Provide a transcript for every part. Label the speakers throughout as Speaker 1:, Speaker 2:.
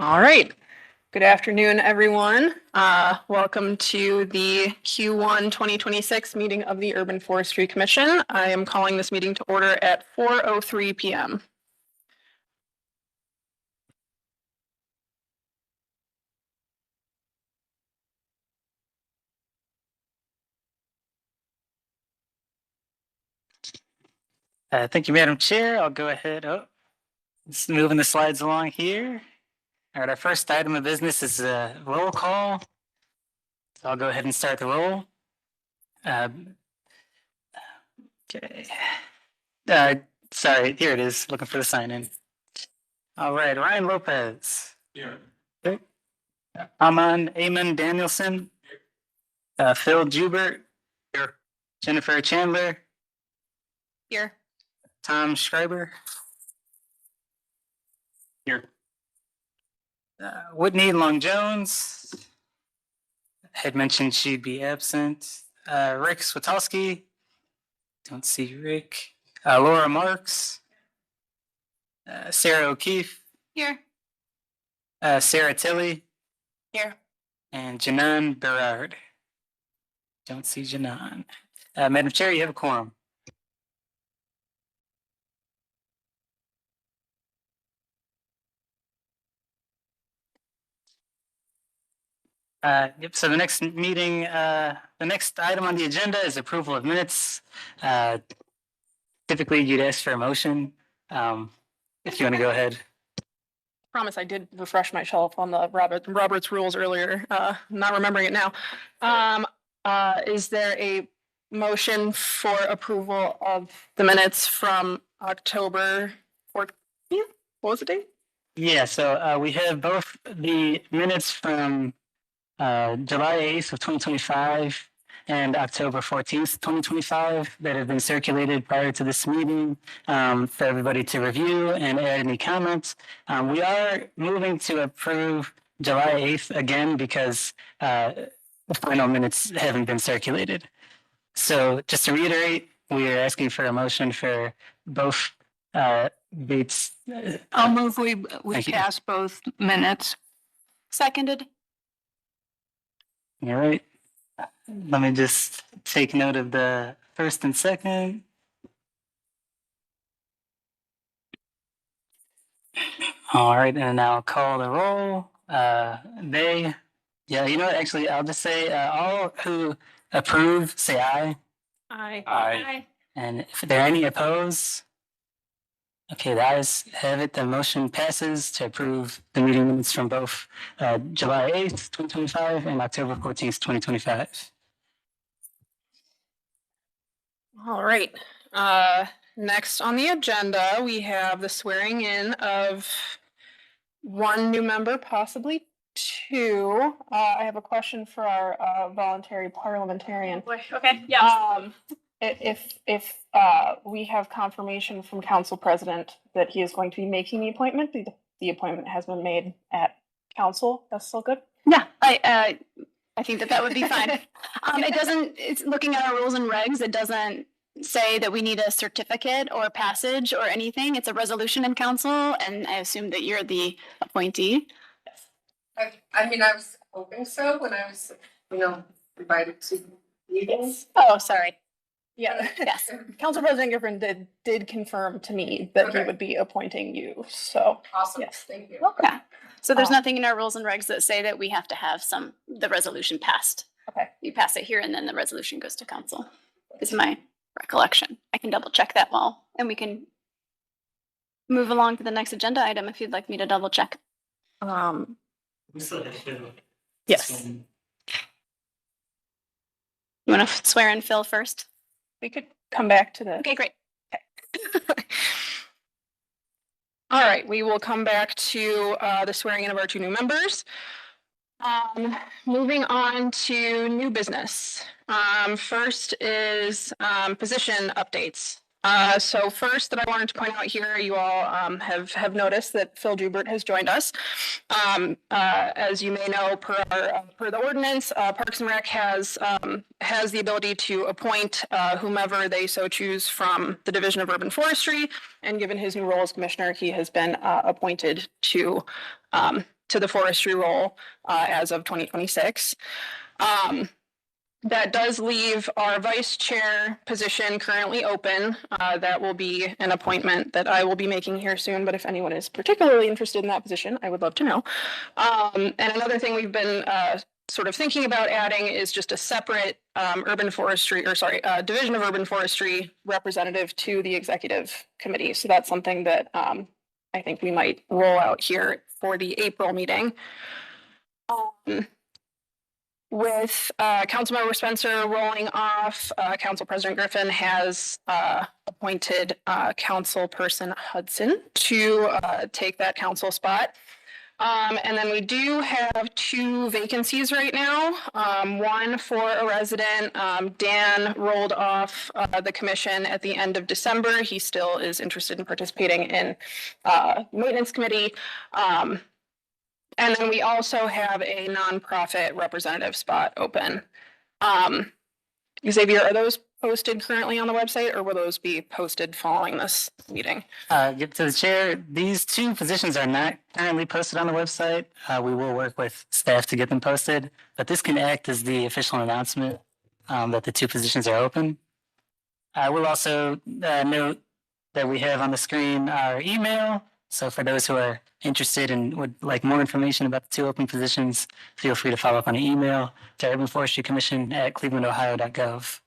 Speaker 1: All right. Good afternoon, everyone. Welcome to the Q1 2026 meeting of the Urban Forestry Commission. I am calling this meeting to order at 4:03 p.m.
Speaker 2: Thank you, Madam Chair. I'll go ahead. Just moving the slides along here. All right, our first item of business is a roll call. So I'll go ahead and start the roll. Okay. Sorry, here it is. Looking for the sign in. All right, Ryan Lopez. Here. Okay. Amon Danielson. Phil Jubert. Here. Jennifer Chandler.
Speaker 1: Here.
Speaker 2: Tom Schreiber. Here. Whitney Long Jones. Had mentioned she'd be absent. Rick Swatowski. Don't see Rick. Laura Marks. Sarah O'Keefe.
Speaker 1: Here.
Speaker 2: Sarah Tilley.
Speaker 1: Here.
Speaker 2: And Janan Berard. Don't see Janan. Madam Chair, you have a quorum. Yep, so the next meeting, the next item on the agenda is approval of minutes. Typically, you'd ask for a motion. If you want to go ahead.
Speaker 1: Promise I did refresh myself on the Robert's rules earlier, not remembering it now. Is there a motion for approval of the minutes from October 14th? What was the date?
Speaker 2: Yeah, so we have both the minutes from July 8th of 2025 and October 14th, 2025 that have been circulated prior to this meeting for everybody to review and add any comments. We are moving to approve July 8th again because the final minutes haven't been circulated. So just to reiterate, we are asking for a motion for both dates.
Speaker 3: I'll move we pass both minutes.
Speaker 1: Seconded.
Speaker 2: All right. Let me just take note of the first and second. All right, and now call the roll. Yeah, you know what? Actually, I'll just say all who approve, say aye.
Speaker 1: Aye.
Speaker 2: Aye. And if there are any opposed, okay, the ayes have it. The motion passes to approve the meeting minutes from both July 8th, 2025 and October 14th, 2025.
Speaker 1: All right. Next on the agenda, we have the swearing in of one new member, possibly two. I have a question for our voluntary parliamentarian.
Speaker 3: Okay, yeah.
Speaker 1: If we have confirmation from council president that he is going to be making the appointment, the appointment has been made at council. That's still good?
Speaker 3: Yeah, I think that would be fine. It's looking at our rules and regs. It doesn't say that we need a certificate or passage or anything. It's a resolution in council, and I assume that you're the appointee.
Speaker 4: Yes. I mean, I was hoping so when I was, invited to meetings.
Speaker 3: Oh, sorry.
Speaker 1: Yeah.
Speaker 3: Yes.
Speaker 1: Council President Gifford did confirm to me that he would be appointing you. So
Speaker 4: Awesome.
Speaker 1: yes.
Speaker 4: Thank you.
Speaker 3: Yeah. So there's nothing in our rules and regs that say that we have to have the resolution passed.
Speaker 1: Okay.
Speaker 3: You pass it here and then the resolution goes to council, is my recollection. I can double check that and we can move along to the next agenda item if you'd like me to double check.
Speaker 1: Yes.
Speaker 3: You want to swear in Phil first?
Speaker 1: We could come back to the.
Speaker 3: Okay, great.
Speaker 1: All right, we will come back to the swearing in of our two new members. Moving on to new business. First is position updates. So first that I wanted to point out here, you all have noticed that Phil Jubert has joined us. As you may know, per the ordinance, Parks and Rec has the ability to appoint whomever they so choose from the Division of Urban Forestry. And given his new role as commissioner, he has been appointed to to the forestry role as of 2026. That does leave our vice chair position currently open. That will be an appointment that I will be making here soon, but if anyone is particularly interested in that position, I would love to know. And another thing we've been sort of thinking about adding is just a separate urban forestry, or sorry, division of urban forestry representative to the executive committee. So that's something that I think we might roll out here for the April meeting. With Councilmember Spencer rolling off, Council President Griffin has appointed Councilperson Hudson to take that council spot. And then we do have 2 vacancies right now. One for a resident. Dan rolled off the commission at the end of December. He still is interested in participating in maintenance committee. And then we also have a nonprofit representative spot open. Xavier, are those posted currently on the website, or will those be posted following this meeting?
Speaker 2: Get to the chair. These 2 positions are not currently posted on the website. We will work with staff to get them posted, but this can act as the official announcement that the 2 positions are open. I will also note that we have on the screen our email. So for those who are interested and would like more information about the 2 open positions, feel free to follow up on an email to urbanforestrycommission@clevelandohio.gov.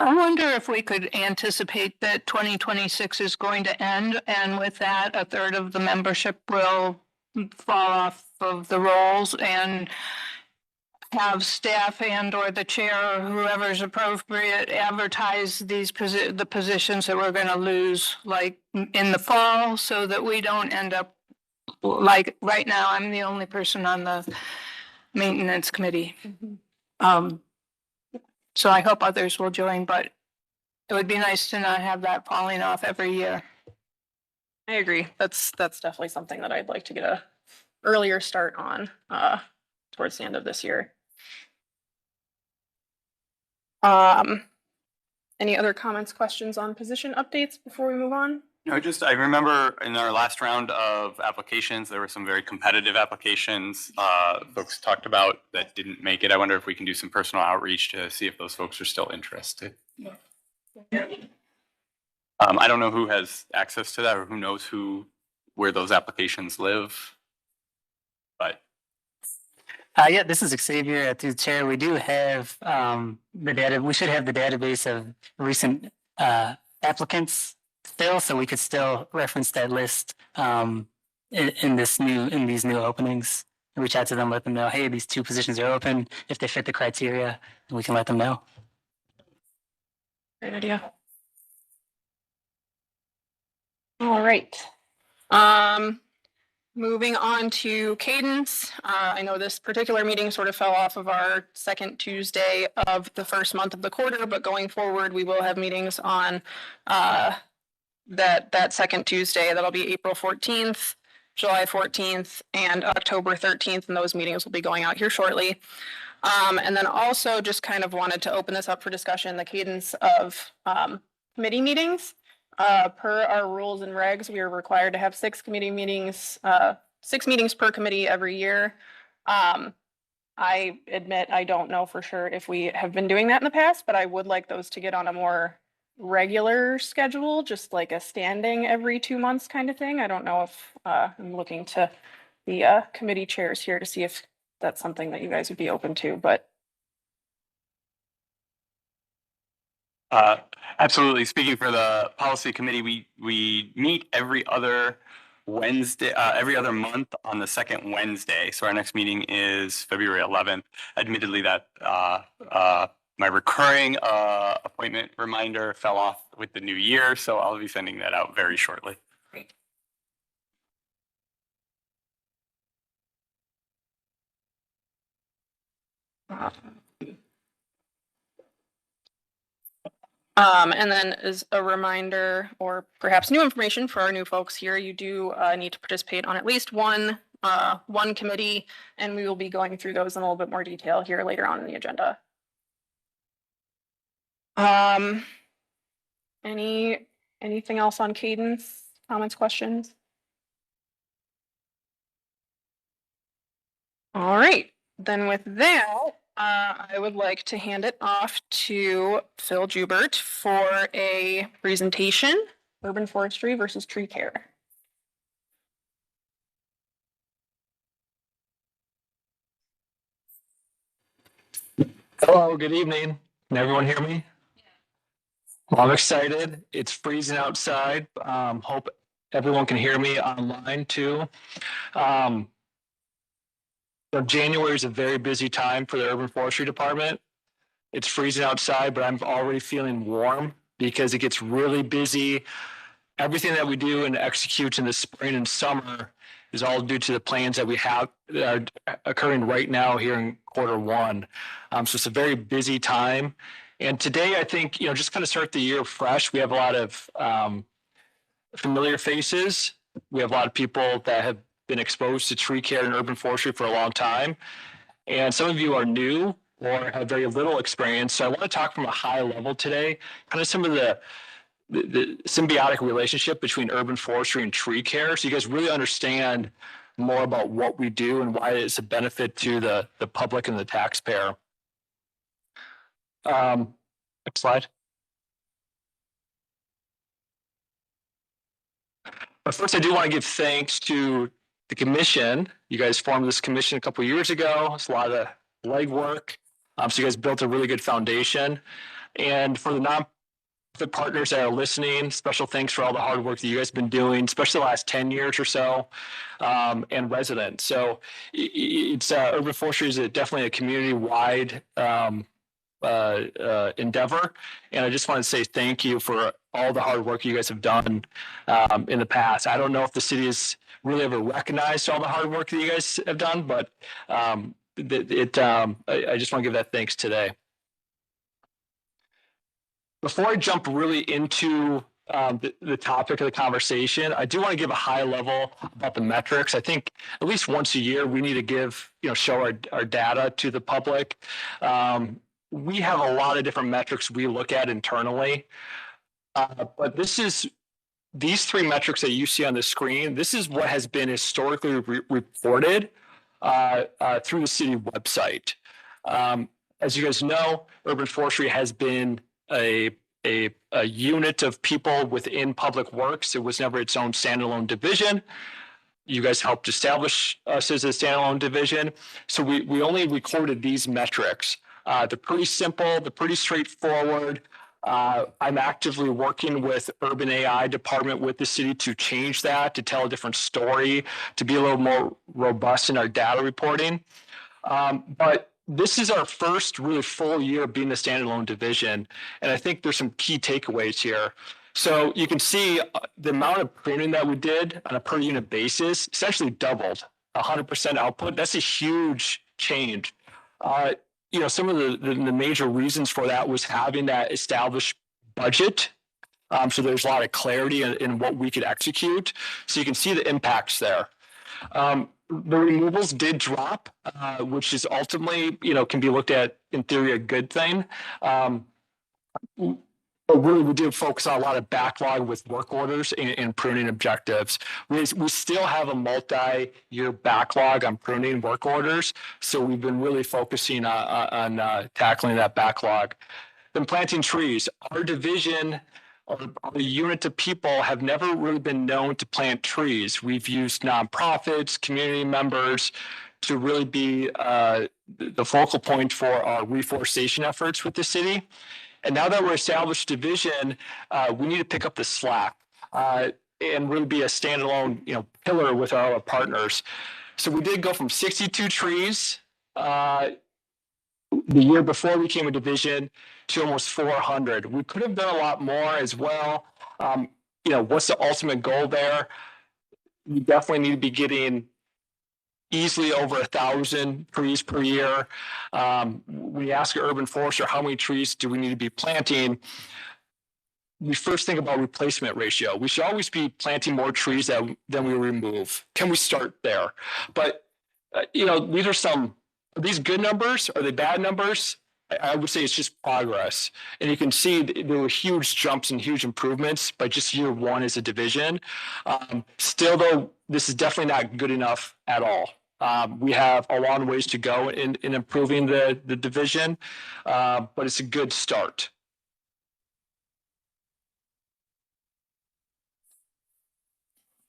Speaker 5: I wonder if we could anticipate that 2026 is going to end, and with that, a third of the membership will fall off of the rolls, and have staff and or the chair or whoever's appropriate advertise the positions that we're going to lose like in the fall, so that we don't end up like right now, I'm the only person on the maintenance committee. So I hope others will join, but it would be nice to not have that falling off every year.
Speaker 1: I agree. That's definitely something that I'd like to get a earlier start on towards the end of this year. Any other comments, questions on position updates before we move on?
Speaker 6: No, I remember in our last round of applications, there were some very competitive applications folks talked about that didn't make it. I wonder if we can do some personal outreach to see if those folks are still interested. I don't know who has access to that or who knows where those applications live, but.
Speaker 2: Yeah, this is Xavier through the chair. We do have the data. We should have the database of recent applicants still, so we could still reference that list in these new openings. Reach out to them, let them know, hey, these 2 positions are open. If they fit the criteria, we can let them know.
Speaker 1: Great idea. All right. Moving on to cadence. I know this particular meeting sort of fell off of our second Tuesday of the first month of the quarter, but going forward, we will have meetings on that second Tuesday. That'll be April 14th, July 14th, and October 13th, and those meetings will be going out here shortly. And then also just kind of wanted to open this up for discussion, the cadence of committee meetings. Per our rules and regs, we are required to have 6 committee meetings, 6 meetings per committee every year. I admit I don't know for sure if we have been doing that in the past, but I would like those to get on a more regular schedule, just like a standing every 2 months kind of thing. I don't know if I'm looking to the committee chairs here to see if that's something that you guys would be open to, but.
Speaker 6: Absolutely. Speaking for the policy committee, we meet every other Wednesday, every other month on the second Wednesday. So our next meeting is February 11th. Admittedly, that my recurring appointment reminder fell off with the new year, so I'll be sending that out very shortly.
Speaker 1: Great. And then as a reminder, or perhaps new information for our new folks here, you do need to participate on at least one committee, and we will be going through those in a little bit more detail here later on in the agenda. Anything else on cadence, comments, questions? All right, then with that, I would like to hand it off to Phil Jubert for a presentation, urban forestry versus tree care.
Speaker 7: Hello, good evening. Can everyone hear me? Well, I'm excited. It's freezing outside. Hope everyone can hear me online too. January is a very busy time for the Urban Forestry Department. It's freezing outside, but I'm already feeling warm because it gets really busy. Everything that we do and execute in the spring and summer is all due to the plans that we have that are occurring right now here in Q1. So it's a very busy time. And today, I think, just kind of start the year fresh. We have a lot of familiar faces. We have a lot of people that have been exposed to tree care and urban forestry for a long time. And some of you are new or have very little experience. So I want to talk from a high level today, kind of some of the symbiotic relationship between urban forestry and tree care. So you guys really understand more about what we do and why it's a benefit to the public and the taxpayer. Next slide. But first, I do want to give thanks to the commission. You guys formed this commission a couple of years ago. It's a lot of legwork. So you guys built a really good foundation. And for the nonprofit partners that are listening, special thanks for all the hard work that you guys have been doing, especially the last 10 years or so, and residents. So it's urban forestry is definitely a community-wide endeavor. And I just want to say thank you for all the hard work you guys have done in the past. I don't know if the city has really ever recognized all the hard work that you guys have done, but I just want to give that thanks today. Before I jump really into the topic of the conversation, I do want to give a high level about the metrics. I think at least once a year we need to show our data to the public. We have a lot of different metrics we look at internally, but these three metrics that you see on the screen. This is what has been historically reported through the city website. As you guys know, urban forestry has been a unit of people within public works. It was never its own standalone division. You guys helped establish us as a standalone division. So we only recorded these metrics. They're pretty simple, they're pretty straightforward. I'm actively working with Urban AI department with the city to change that, to tell a different story, to be a little more robust in our data reporting. But this is our first really full year being a standalone division. And I think there's some key takeaways here. So you can see the amount of pruning that we did on a per unit basis essentially doubled, 100% output. That's a huge change. Some of the major reasons for that was having that established budget. So there's a lot of clarity in what we could execute. So you can see the impacts there. The removals did drop, which is ultimately, can be looked at in theory a good thing. But really, we did focus on a lot of backlog with work orders and pruning objectives. We still have a multi-year backlog on pruning work orders, so we've been really focusing on tackling that backlog. Then planting trees. Our division, a unit of people have never really been known to plant trees. We've used nonprofits, community members to really be the focal point for our reforestation efforts with the city. And now that we're established division, we need to pick up the slack and really be a standalone, pillar with our partners. So we did go from 62 trees the year before we became a division to almost 400. We could have done a lot more as well. What's the ultimate goal there? We definitely need to be getting easily over 1,000 trees per year. We ask an urban forester, how many trees do we need to be planting? We first think about replacement ratio. We should always be planting more trees than we remove. Can we start there? But, are these good numbers? Are they bad numbers? I would say it's just progress. And you can see there were huge jumps and huge improvements by just year one as a division. Still, though, this is definitely not good enough at all. We have a long ways to go in improving the division, but it's a good start.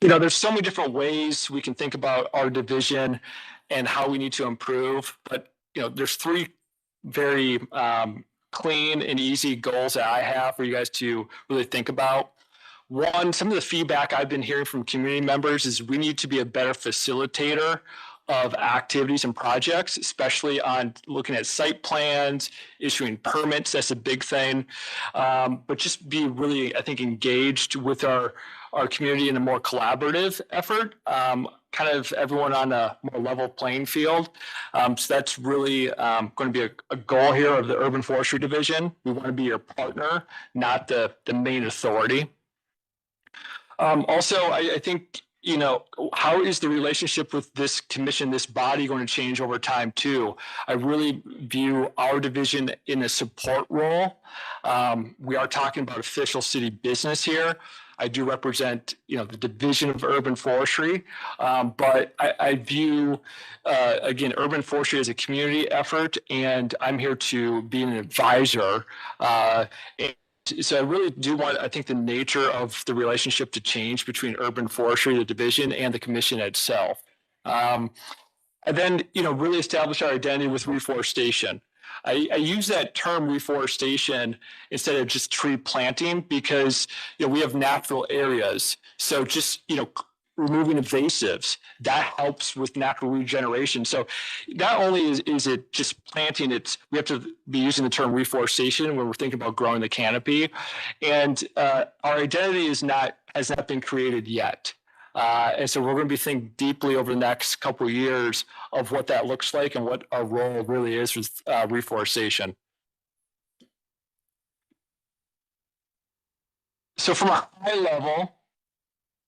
Speaker 7: There's so many different ways we can think about our division and how we need to improve, but there's three very clean and easy goals that I have for you guys to really think about. One, some of the feedback I've been hearing from community members is we need to be a better facilitator of activities and projects, especially on looking at site plans, issuing permits. That's a big thing. But just be really, I think, engaged with our community in a more collaborative effort, kind of everyone on a more level playing field. So that's really going to be a goal here of the Urban Forestry Division. We want to be your partner, not the main authority. Also, I think, how is the relationship with this commission, this body going to change over time too? I really view our division in a support role. We are talking about official city business here. I do represent, the Division of Urban Forestry, but I view, again, Urban Forestry as a community effort, and I'm here to be an advisor. So I really do want, I think, the nature of the relationship to change between Urban Forestry, the division, and the commission itself. And then, really establish our identity with reforestation. I use that term reforestation instead of just tree planting because, we have natural areas. So just, removing invasives, that helps with natural regeneration. So not only is it just planting, we have to be using the term reforestation when we're thinking about growing the canopy. And our identity has not been created yet. And so we're going to be thinking deeply over the next couple of years of what that looks like and what our role really is with reforestation. So from a high level,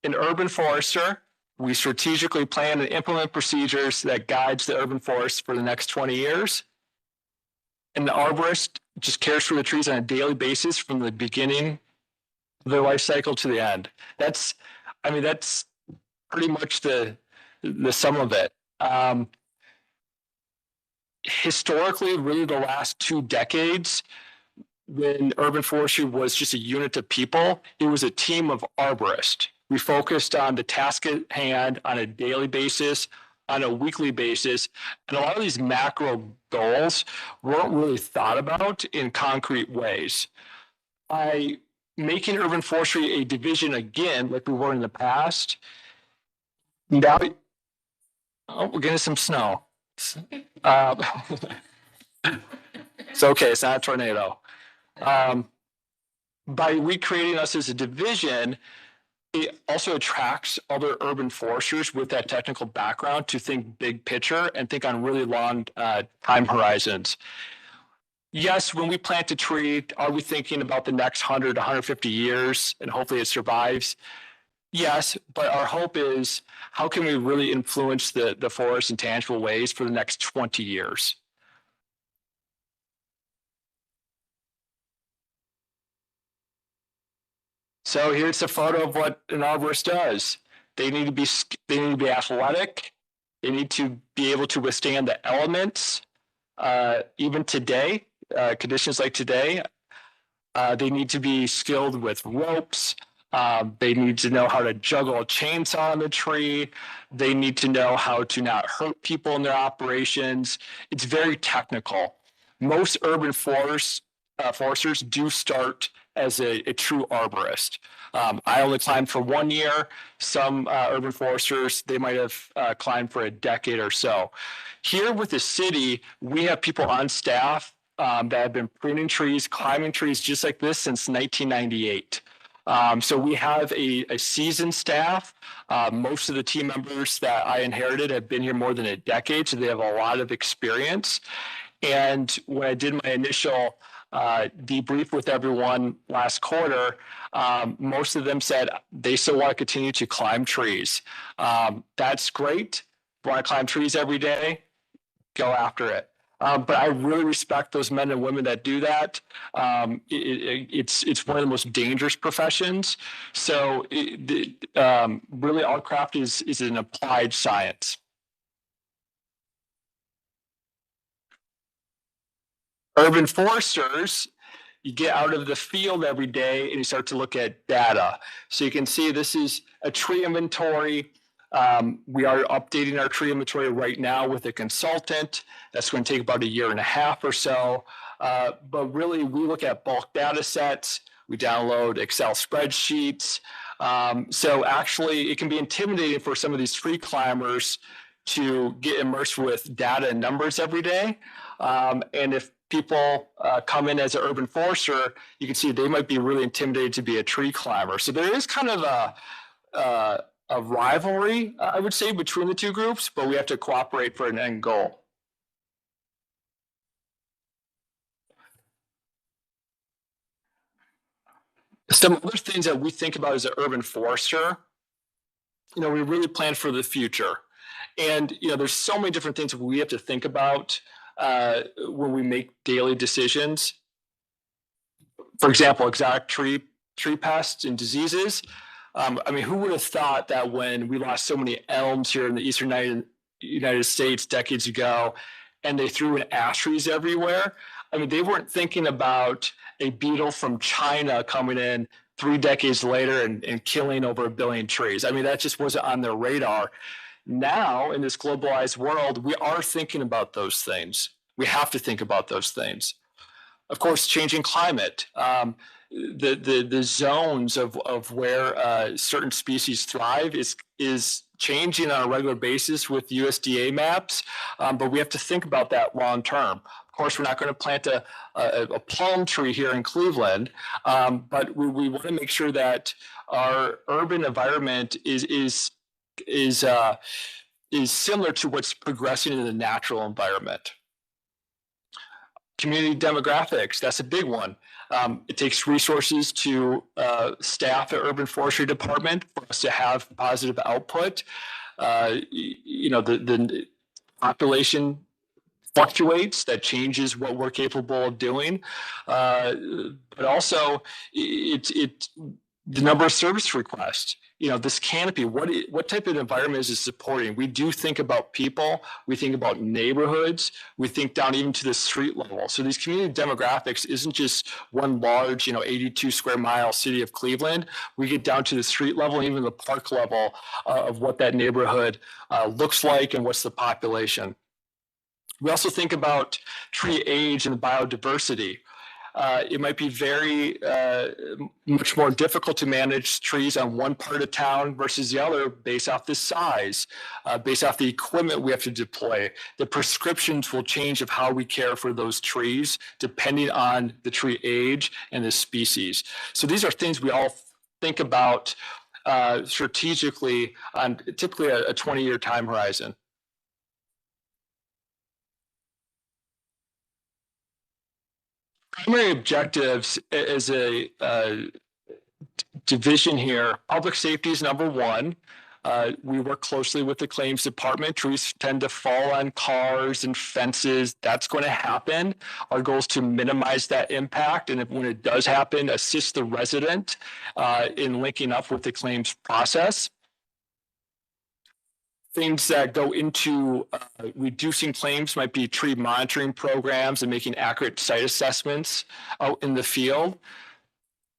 Speaker 7: an urban forester, we strategically plan and implement procedures that guides the urban forest for the next 20 years. And the arborist just cares for the trees on a daily basis from the beginning of their life cycle to the end. That's pretty much the sum of it. Historically, really the last 2 decades, when urban forestry was just a unit of people, it was a team of arborists. We focused on the task at hand on a daily basis, on a weekly basis, and a lot of these macro goals weren't really thought about in concrete ways. By making urban forestry a division again, like we were in the past, now, we're getting some snow. It's okay, it's not a tornado. By recreating us as a division, it also attracts other urban foresters with that technical background to think big picture and think on really long time horizons. Yes, when we plant a tree, are we thinking about the next 100, 150 years and hopefully it survives? Yes, but our hope is how can we really influence the forest in tangible ways for the next 20 years? So here's a photo of what an arborist does. They need to be athletic. They need to be able to withstand the elements. Even today, conditions like today, they need to be skilled with ropes. They need to know how to juggle a chainsaw on the tree. They need to know how to not hurt people in their operations. It's very technical. Most urban foresters do start as a true arborist. I only climbed for 1 year. Some urban foresters, they might have climbed for a decade or so. Here with the city, we have people on staff that have been pruning trees, climbing trees just like this since 1998. So we have a seasoned staff. Most of the team members that I inherited have been here more than a decade, so they have a lot of experience. And when I did my initial debrief with everyone last quarter, most of them said they still want to continue to climb trees. That's great. Want to climb trees every day? Go after it. But I really respect those men and women that do that. It's one of the most dangerous professions. So really, our craft is an applied science. Urban foresters, you get out of the field every day and you start to look at data. So you can see this is a tree inventory. We are updating our tree inventory right now with a consultant. That's going to take about 1.5 years or so. But really, we look at bulk data sets. We download Excel spreadsheets. So actually, it can be intimidating for some of these tree climbers to get immersed with data and numbers every day. And if people come in as an urban forester, you can see they might be really intimidated to be a tree climber. So there is kind of a rivalry, I would say, between the two groups, but we have to cooperate for an end goal. Some other things that we think about as an urban forester, we really plan for the future. And, there's so many different things we have to think about when we make daily decisions. For example, exotic tree pests and diseases. Who would have thought that when we lost so many elms here in the eastern United States decades ago, and they threw in ash trees everywhere? They weren't thinking about a beetle from China coming in 3 decades later and killing over 1 billion trees. That just wasn't on their radar. Now, in this globalized world, we are thinking about those things. We have to think about those things. Of course, changing climate. The zones of where certain species thrive is changing on a regular basis with USDA maps, but we have to think about that long term. Of course, we're not going to plant a palm tree here in Cleveland, but we want to make sure that our urban environment is similar to what's progressing in the natural environment. Community demographics, that's a big one. It takes resources to staff the urban forestry department for us to have positive output. The population fluctuates, that changes what we're capable of doing. But also, the number of service requests. This canopy, what type of environment is it supporting? We do think about people, we think about neighborhoods, we think down even to the street level. So these community demographics isn't just one large, 82 square mile city of Cleveland. We get down to the street level, even the park level of what that neighborhood looks like and what's the population. We also think about tree age and biodiversity. It might be very much more difficult to manage trees on one part of town versus the other based off the size, based off the equipment we have to deploy. The prescriptions will change of how we care for those trees depending on the tree age and the species. So these are things we all think about strategically on typically a 20-year time horizon. Primary objectives as a division here, public safety is number one. We work closely with the claims department. Trees tend to fall on cars and fences. That's going to happen. Our goal is to minimize that impact. And when it does happen, assist the resident in linking up with the claims process. Things that go into reducing claims might be tree monitoring programs and making accurate site assessments out in the field.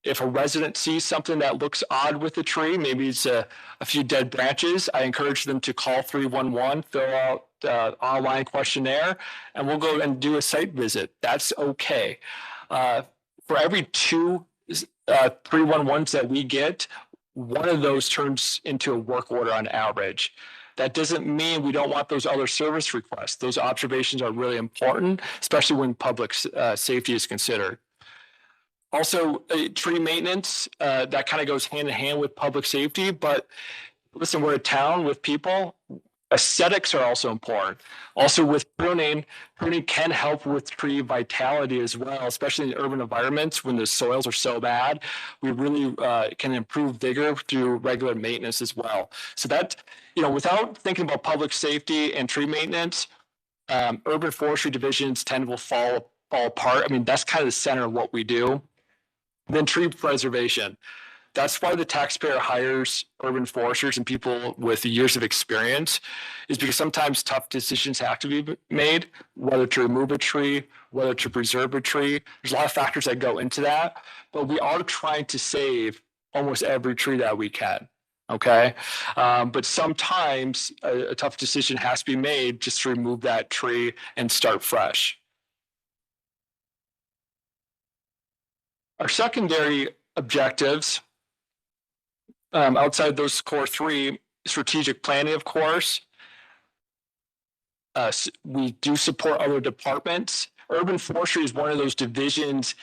Speaker 7: If a resident sees something that looks odd with the tree, maybe it's a few dead branches, I encourage them to call 311, fill out the online questionnaire, and we'll go and do a site visit. That's okay. For every 2 311s that we get, 1 of those turns into a work order on average. That doesn't mean we don't want those other service requests. Those observations are really important, especially when public safety is considered. Also, tree maintenance, that kind of goes hand in hand with public safety. But listen, we're a town with people. Aesthetics are also important. Also with pruning can help with tree vitality as well, especially in urban environments when the soils are so bad. We really can improve vigor through regular maintenance as well. So that, without thinking about public safety and tree maintenance, urban forestry divisions will fall apart. That's kind of the center of what we do. Then tree preservation. That's why the taxpayer hires urban foresters and people with years of experience, is because sometimes tough decisions have to be made, whether to remove a tree, whether to preserve a tree. There's a lot of factors that go into that, but we are trying to save almost every tree that we can. Okay. But sometimes a tough decision has to be made just to remove that tree and start fresh. Our secondary objectives, outside those core three, strategic planning, of course. We do support other departments. Urban forestry is one of those divisions.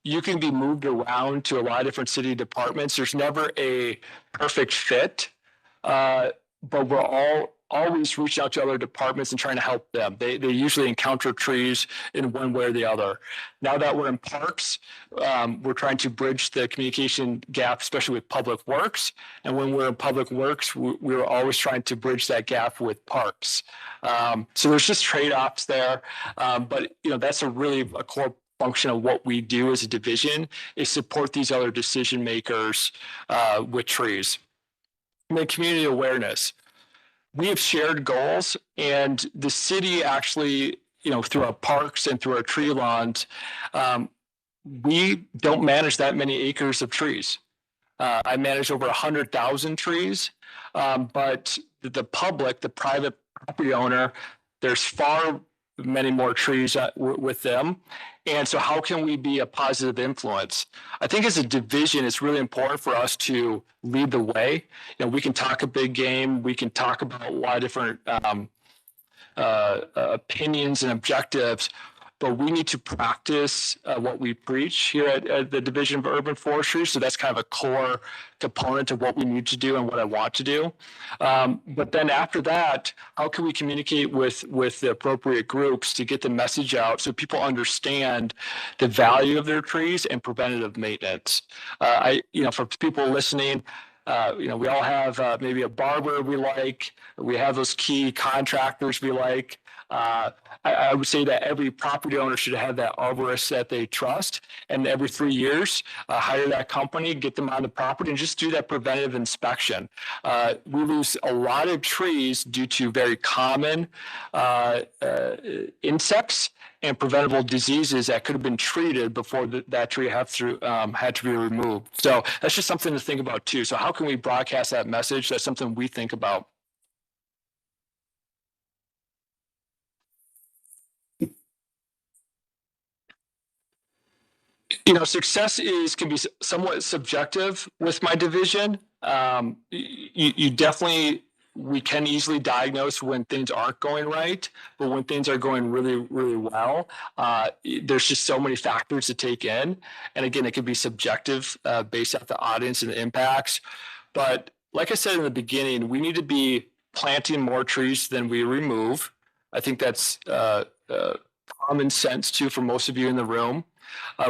Speaker 7: You can be moved around to a lot of different city departments. There's never a perfect fit, but we're always reaching out to other departments and trying to help them. They usually encounter trees in one way or the other. Now that we're in parks, we're trying to bridge the communication gap, especially with public works. And when we're in public works, we're always trying to bridge that gap with parks. So there's just trade-offs there, but that's a core function of what we do as a division, is support these other decision makers with trees. And then community awareness. We have shared goals, and the city actually, through our parks and through our tree lawns, we don't manage that many acres of trees. I manage over 100,000 trees, but the public, the private property owner, there's far many more trees with them. And so how can we be a positive influence? I think as a division, it's really important for us to lead the way. We can talk a big game. We can talk about a lot of different opinions and objectives, but we need to practice what we preach here at the Division of Urban Forestry. So that's kind of a core component of what we need to do and what I want to do. But then after that, how can we communicate with the appropriate groups to get the message out so people understand the value of their trees and preventative maintenance? For people listening, we all have maybe a barber we like. We have those key contractors we like. I would say that every property owner should have that arborist that they trust, and every 3 years, hire that company, get them on the property, and just do that preventative inspection. We lose a lot of trees due to very common insects and preventable diseases that could have been treated before that tree had to be removed. So that's just something to think about too. So how can we broadcast that message? That's something we think about. Success can be somewhat subjective with my division. We can easily diagnose when things aren't going right, but when things are going really, really well, there's just so many factors to take in. And again, it can be subjective based off the audience and the impacts. But like I said in the beginning, we need to be planting more trees than we remove. I think that's common sense too for most of you in the room.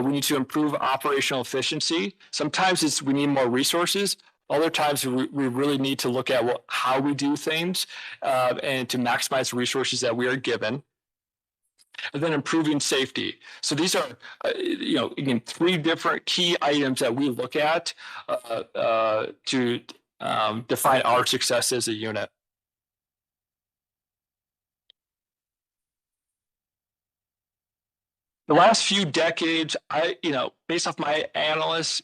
Speaker 7: We need to improve operational efficiency. Sometimes we need more resources. Other times we really need to look at how we do things and to maximize the resources that we are given. And then improving safety. So these are, again, 3 different key items that we look at to define our success as a unit. The last few decades, based off my analysts,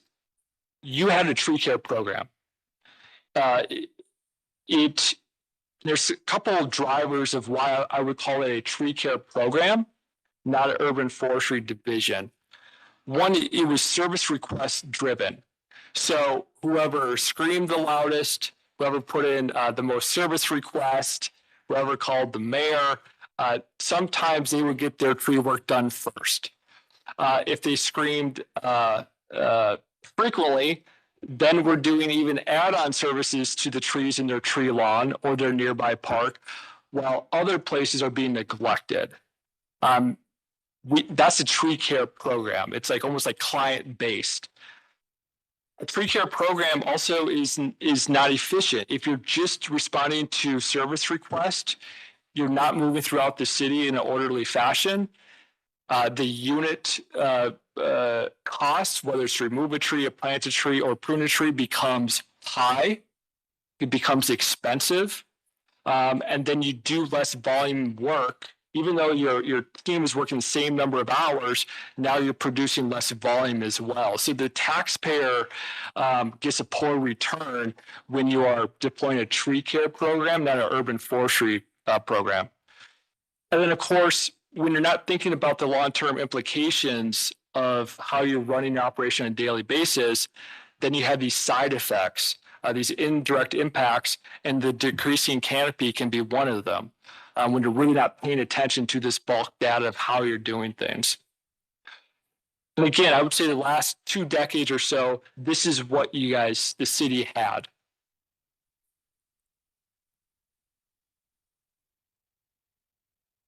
Speaker 7: you had a tree care program. There's a couple of drivers of why I would call it a tree care program, not an urban forestry division. One, it was service request driven. So whoever screamed the loudest, whoever put in the most service request, whoever called the mayor, sometimes they would get their tree work done first. If they screamed frequently, then we're doing even add-on services to the trees in their tree lawn or their nearby park, while other places are being neglected. That's a tree care program. It's almost like client-based. A tree care program also is not efficient. If you're just responding to service requests, you're not moving throughout the city in an orderly fashion. the unit cost, whether it's to remove a tree, plant a tree, or prune a tree, becomes high. It becomes expensive, and then you do less volume work. Even though your team is working the same number of hours, now you're producing less volume as well. So the taxpayer gets a poor return when you are deploying a tree care program, not an urban forestry program. And then, of course, when you're not thinking about the long-term implications of how you're running your operation on a daily basis, then you have these side effects, these indirect impacts, and the decreasing canopy can be one of them when you're really not paying attention to this bulk data of how you're doing things. And again, I would say the last 2 decades or so, this is what you guys, the city had.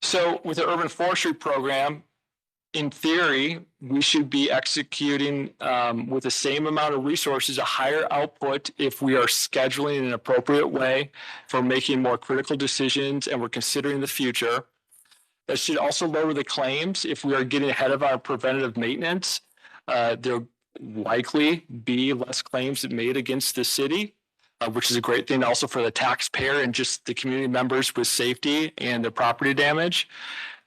Speaker 7: So with the urban forestry program, in theory, we should be executing with the same amount of resources, a higher output if we are scheduling in an appropriate way for making more critical decisions and we're considering the future. That should also lower the claims if we are getting ahead of our preventative maintenance. There'll likely be less claims made against the city, which is a great thing also for the taxpayer and just the community members with safety and the property damage.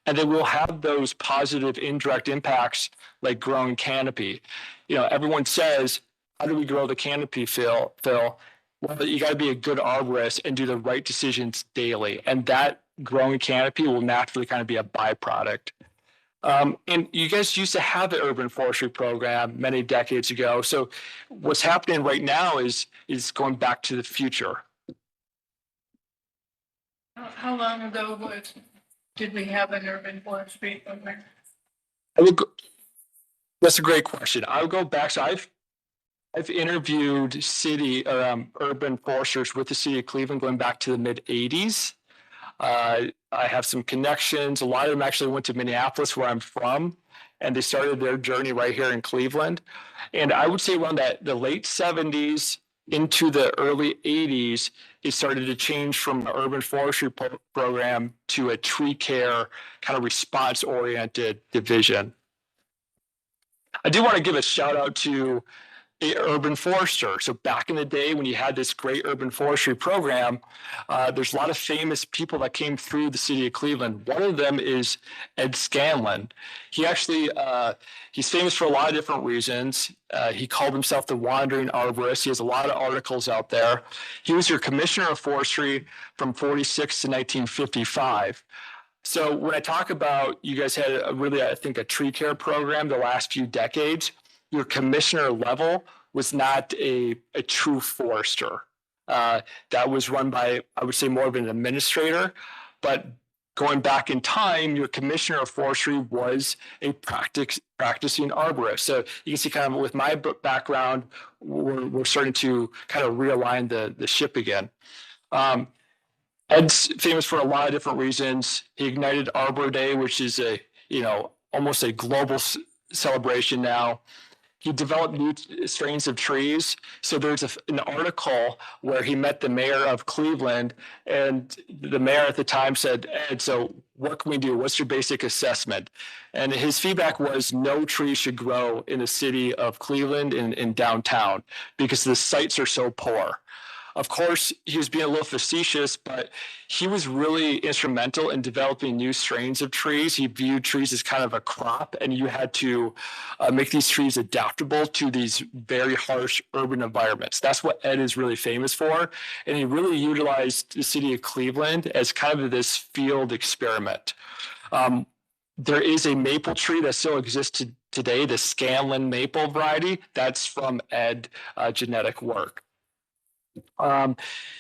Speaker 7: And then we'll have those positive indirect impacts like growing canopy. You know, everyone says, how do we grow the canopy, Phil? Well, you got to be a good arborist and do the right decisions daily. And that growing canopy will naturally kind of be a byproduct. And you guys used to have the urban forestry program many decades ago. So what's happening right now is going back to the future.
Speaker 5: How long ago did we have an urban forestry program?
Speaker 7: That's a great question. I'll go back. So I've interviewed city urban foresters with the city of Cleveland going back to the mid 80s. I have some connections. A lot of them actually went to Minneapolis, where I'm from, and they started their journey right here in Cleveland. And I would say around the late 70s into the early 80s, it started to change from an urban forestry program to a tree care kind of response-oriented division. I do want to give a shout out to the urban forester. So back in the day when you had this great urban forestry program, there's a lot of famous people that came through the city of Cleveland. One of them is Ed Scanlon. He actually, he's famous for a lot of different reasons. He called himself the Wandering Arborist. He has a lot of articles out there. He was your commissioner of forestry from 46 to 1955. So when I talk about, you guys had I think, a tree care program the last few decades. Your commissioner level was not a true forester. That was run by, I would say, more of an administrator. But going back in time, your commissioner of forestry was a practicing arborist. So you can see kind of with my background, we're starting to kind of realign the ship again. Ed's famous for a lot of different reasons. He ignited Arbor Day, which is almost a global celebration now. He developed new strains of trees. So there's an article where he met the mayor of Cleveland, and the mayor at the time said, Ed, so what can we do? What's your basic assessment? And his feedback was no trees should grow in the city of Cleveland in downtown because the sites are so poor. Of course, he was being a little facetious, but he was really instrumental in developing new strains of trees. He viewed trees as kind of a crop, and you had to make these trees adaptable to these very harsh urban environments. That's what Ed is really famous for. And he really utilized the city of Cleveland as kind of this field experiment. There is a maple tree that still exists today, the Scanlon maple variety. That's from Ed genetic work.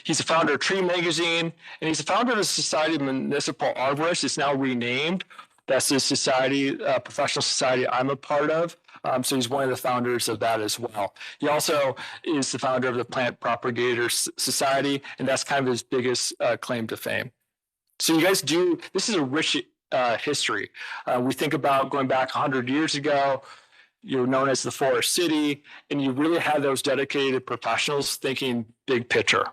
Speaker 7: He's the founder of Tree Magazine, and he's the founder of the Society of Municipal Arborists. It's now renamed. That's the society, professional society I'm a part of. So he's one of the founders of that as well. He also is the founder of the Plant Propagators Society, and that's kind of his biggest claim to fame. So you guys this is a rich history. We think about going back 100 years ago. You're known as the Forest City, and you really had those dedicated professionals thinking big picture.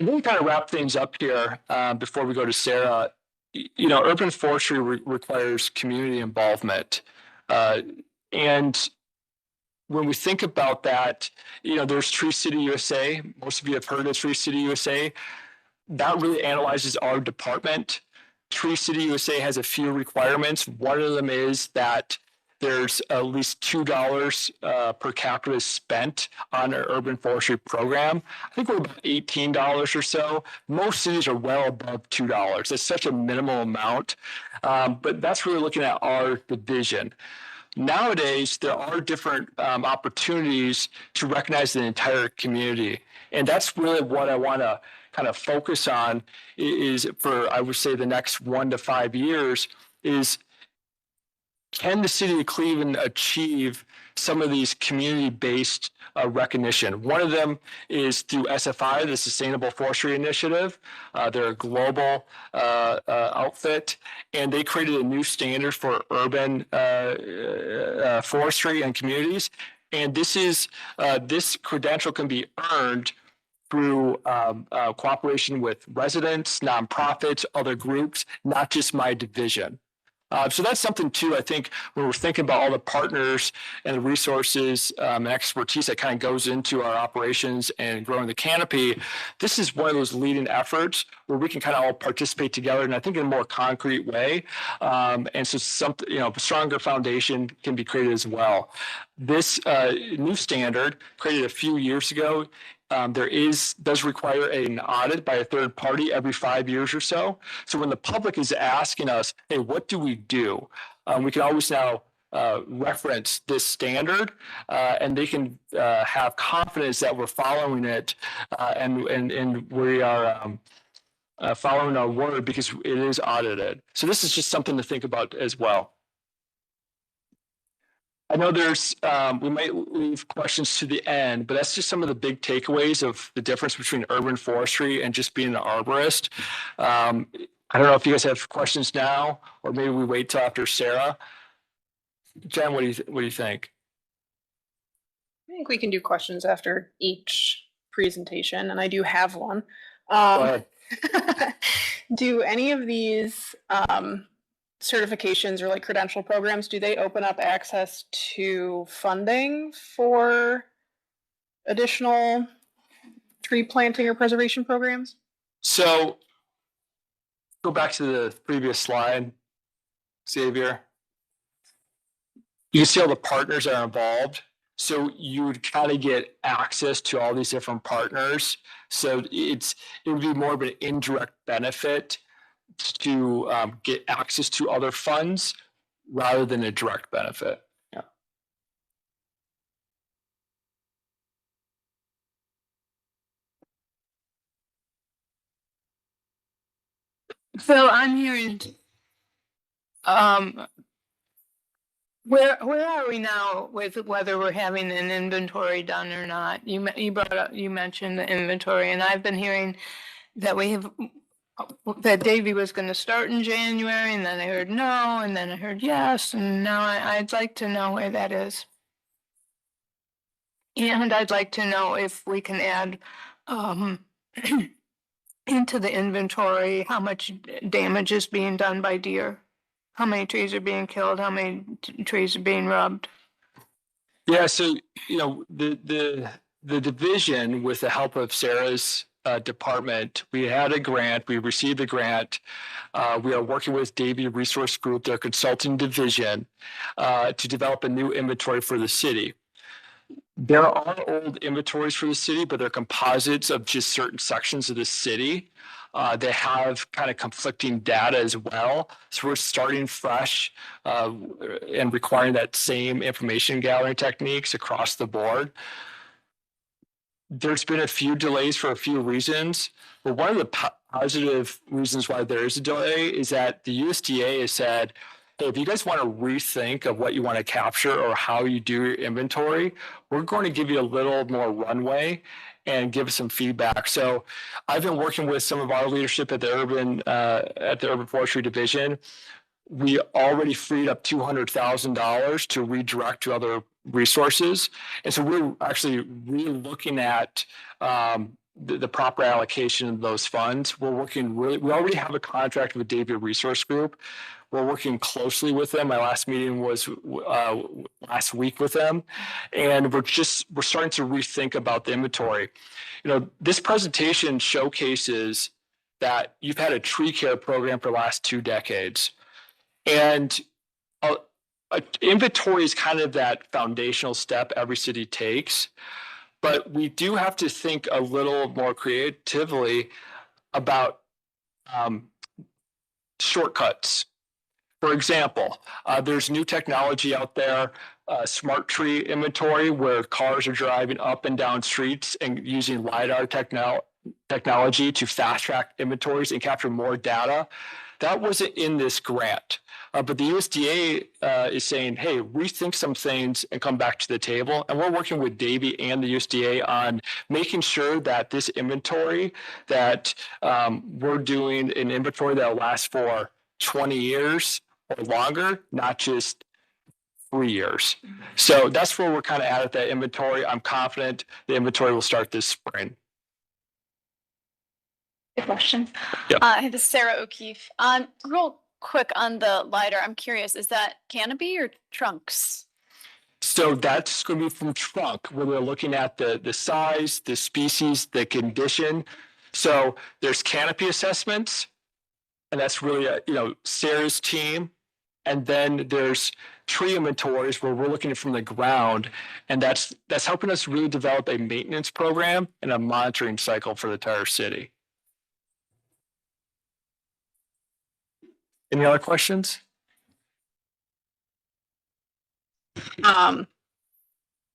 Speaker 7: I'm going to kind of wrap things up here before we go to Sarah. You know, urban forestry requires community involvement. And when we think about that, you know, there's Tree City USA. Most of you have heard of Tree City USA. That really analyzes our department. Tree City USA has a few requirements. One of them is that there's at least $2 per capita spent on our urban forestry program. I think we're about $18 or so. Most cities are well above $2. It's such a minimal amount, but that's really looking at our division. Nowadays, there are different opportunities to recognize the entire community. And that's really what I want to kind of focus on is for, I would say, the next 1 to 5 years is, can the city of Cleveland achieve some of these community-based recognition? One of them is through SFI, the Sustainable Forestry Initiative. They're a global outfit, and they created a new standard for urban forestry and communities. And this credential can be earned through cooperation with residents, nonprofits, other groups, not just my division. So that's something too, I think, when we're thinking about all the partners and the resources and expertise that kind of goes into our operations and growing the canopy, this is one of those leading efforts where we can kind of all participate together, and I think in a more concrete way. And so something, you know, a stronger foundation can be created as well. This new standard created a few years ago. Does require an audit by a third party every 5 years or so. So when the public is asking us, hey, what do? We can always now reference this standard and they can have confidence that we're following it and we are following our word because it is audited. So this is just something to think about as well. I know we might leave questions to the end, but that's just some of the big takeaways of the difference between urban forestry and just being an arborist. I don't know if you guys have questions now, or maybe we wait till after Sarah. Jen, what do you think?
Speaker 1: I think we can do questions after each presentation, and I do have one.
Speaker 7: Go ahead.
Speaker 1: Do any of these certifications or like credential programs, do they open up access to funding for additional tree planting or preservation programs?
Speaker 7: So go back to the previous slide, Xavier. You can see all the partners that are involved. So you would kind of get access to all these different partners. So it would be more of an indirect benefit to get access to other funds rather than a direct benefit. Yeah.
Speaker 5: Phil, I'm hearing, where are we now with whether we're having an inventory done or not? You mentioned the inventory, and I've been hearing that that Davy was going to start in January, and then I heard no, and then I heard yes, and now I'd like to know where that is. And I'd like to know if we can add into the inventory how much damage is being done by deer, how many trees are being killed, how many trees are being rubbed.
Speaker 7: Yeah, so you know the division, with the help of Sarah's department, we had a grant. We received a grant. We are working with Davy Resource Group, their consulting division, to develop a new inventory for the city. There are old inventories for the city, but they're composites of just certain sections of the city. They have kind of conflicting data as well. So we're starting fresh and requiring that same information gathering techniques across the board. There's been a few delays for a few reasons, but one of the positive reasons why there is a delay is that the USDA has said, hey, if you guys want to rethink of what you want to capture or how you do your inventory, we're going to give you a little more runway and give us some feedback. So I've been working with some of our leadership at the Urban Forestry Division. We already freed up $200,000 to redirect to other resources. And so we're actually re-looking at the proper allocation of those funds. We already have a contract with David Resource Group. We're working closely with them. My last meeting was last week with them, and we're starting to rethink about the inventory. This presentation showcases that you've had a tree care program for the last 2 decades, and inventory is kind of that foundational step every city takes. But we do have to think a little more creatively about shortcuts. For example, there's new technology out there, smart tree inventory, where cars are driving up and down streets and using LiDAR technology to fast track inventories and capture more data. That wasn't in this grant. But the USDA is saying, hey, rethink some things and come back to the table. And we're working with Davey and the USDA on making sure that this inventory, that we're doing an inventory that will last for 20 years or longer, not just 3 years. So that's where we're kind of at that inventory. I'm confident the inventory will start this spring.
Speaker 3: Good question.
Speaker 7: Yeah.
Speaker 3: This is Sarah O'Keefe. Real quick on the LiDAR, I'm curious, is that canopy or trunks?
Speaker 7: So that's going to be from trunk, where we're looking at the size, the species, the condition. So there's canopy assessments, and that's really Sarah's team. And then there's tree inventories where we're looking from the ground, and that's helping us really develop a maintenance program and a monitoring cycle for the entire city. Any other questions?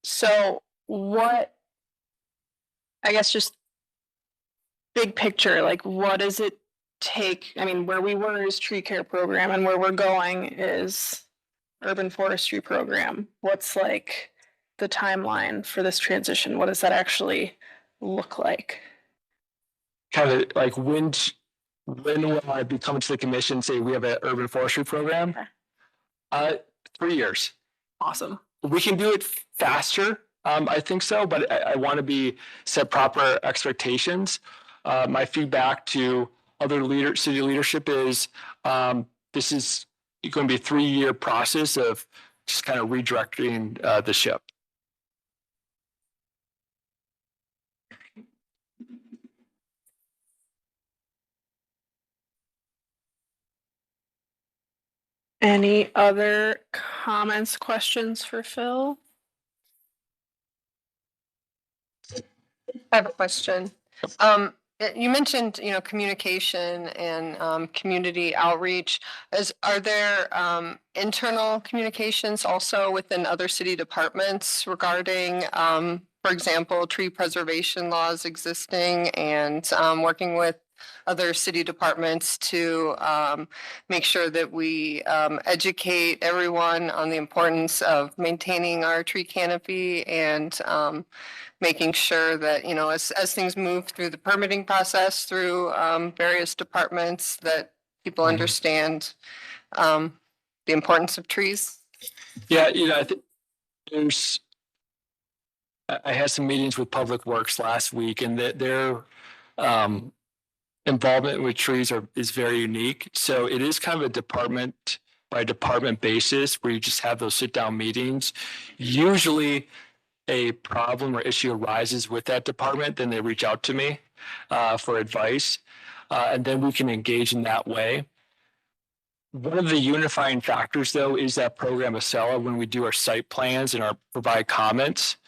Speaker 1: So what, I guess just big picture, like what does it take? I mean, where we were is tree care program and where we're going is urban forestry program. What's like the timeline for this transition? What does that actually look like?
Speaker 7: Kind of like when will I be coming to the commission and say we have an urban forestry program? 3 years.
Speaker 1: Awesome.
Speaker 7: We can do it faster. I think so, but I want to set proper expectations. My feedback to other city leadership is this is going to be a 3-year process of just kind of redirecting the ship.
Speaker 1: Any other comments, questions for Phil?
Speaker 4: I have a question. You mentioned, communication and community outreach. Are there internal communications also within other city departments regarding, for example, tree preservation laws existing and working with other city departments to make sure that we educate everyone on the importance of maintaining our tree canopy and making sure that, as things move through the permitting process through various departments, that people understand the importance of trees?
Speaker 7: Yeah, I think I had some meetings with Public Works last week, and their involvement with trees is very unique. So it is kind of a department by department basis where you just have those sit down meetings. Usually a problem or issue arises with that department, then they reach out to me for advice, and then we can engage in that way. One of the unifying factors, though, is that program Acela when we do our site plans and provide comments.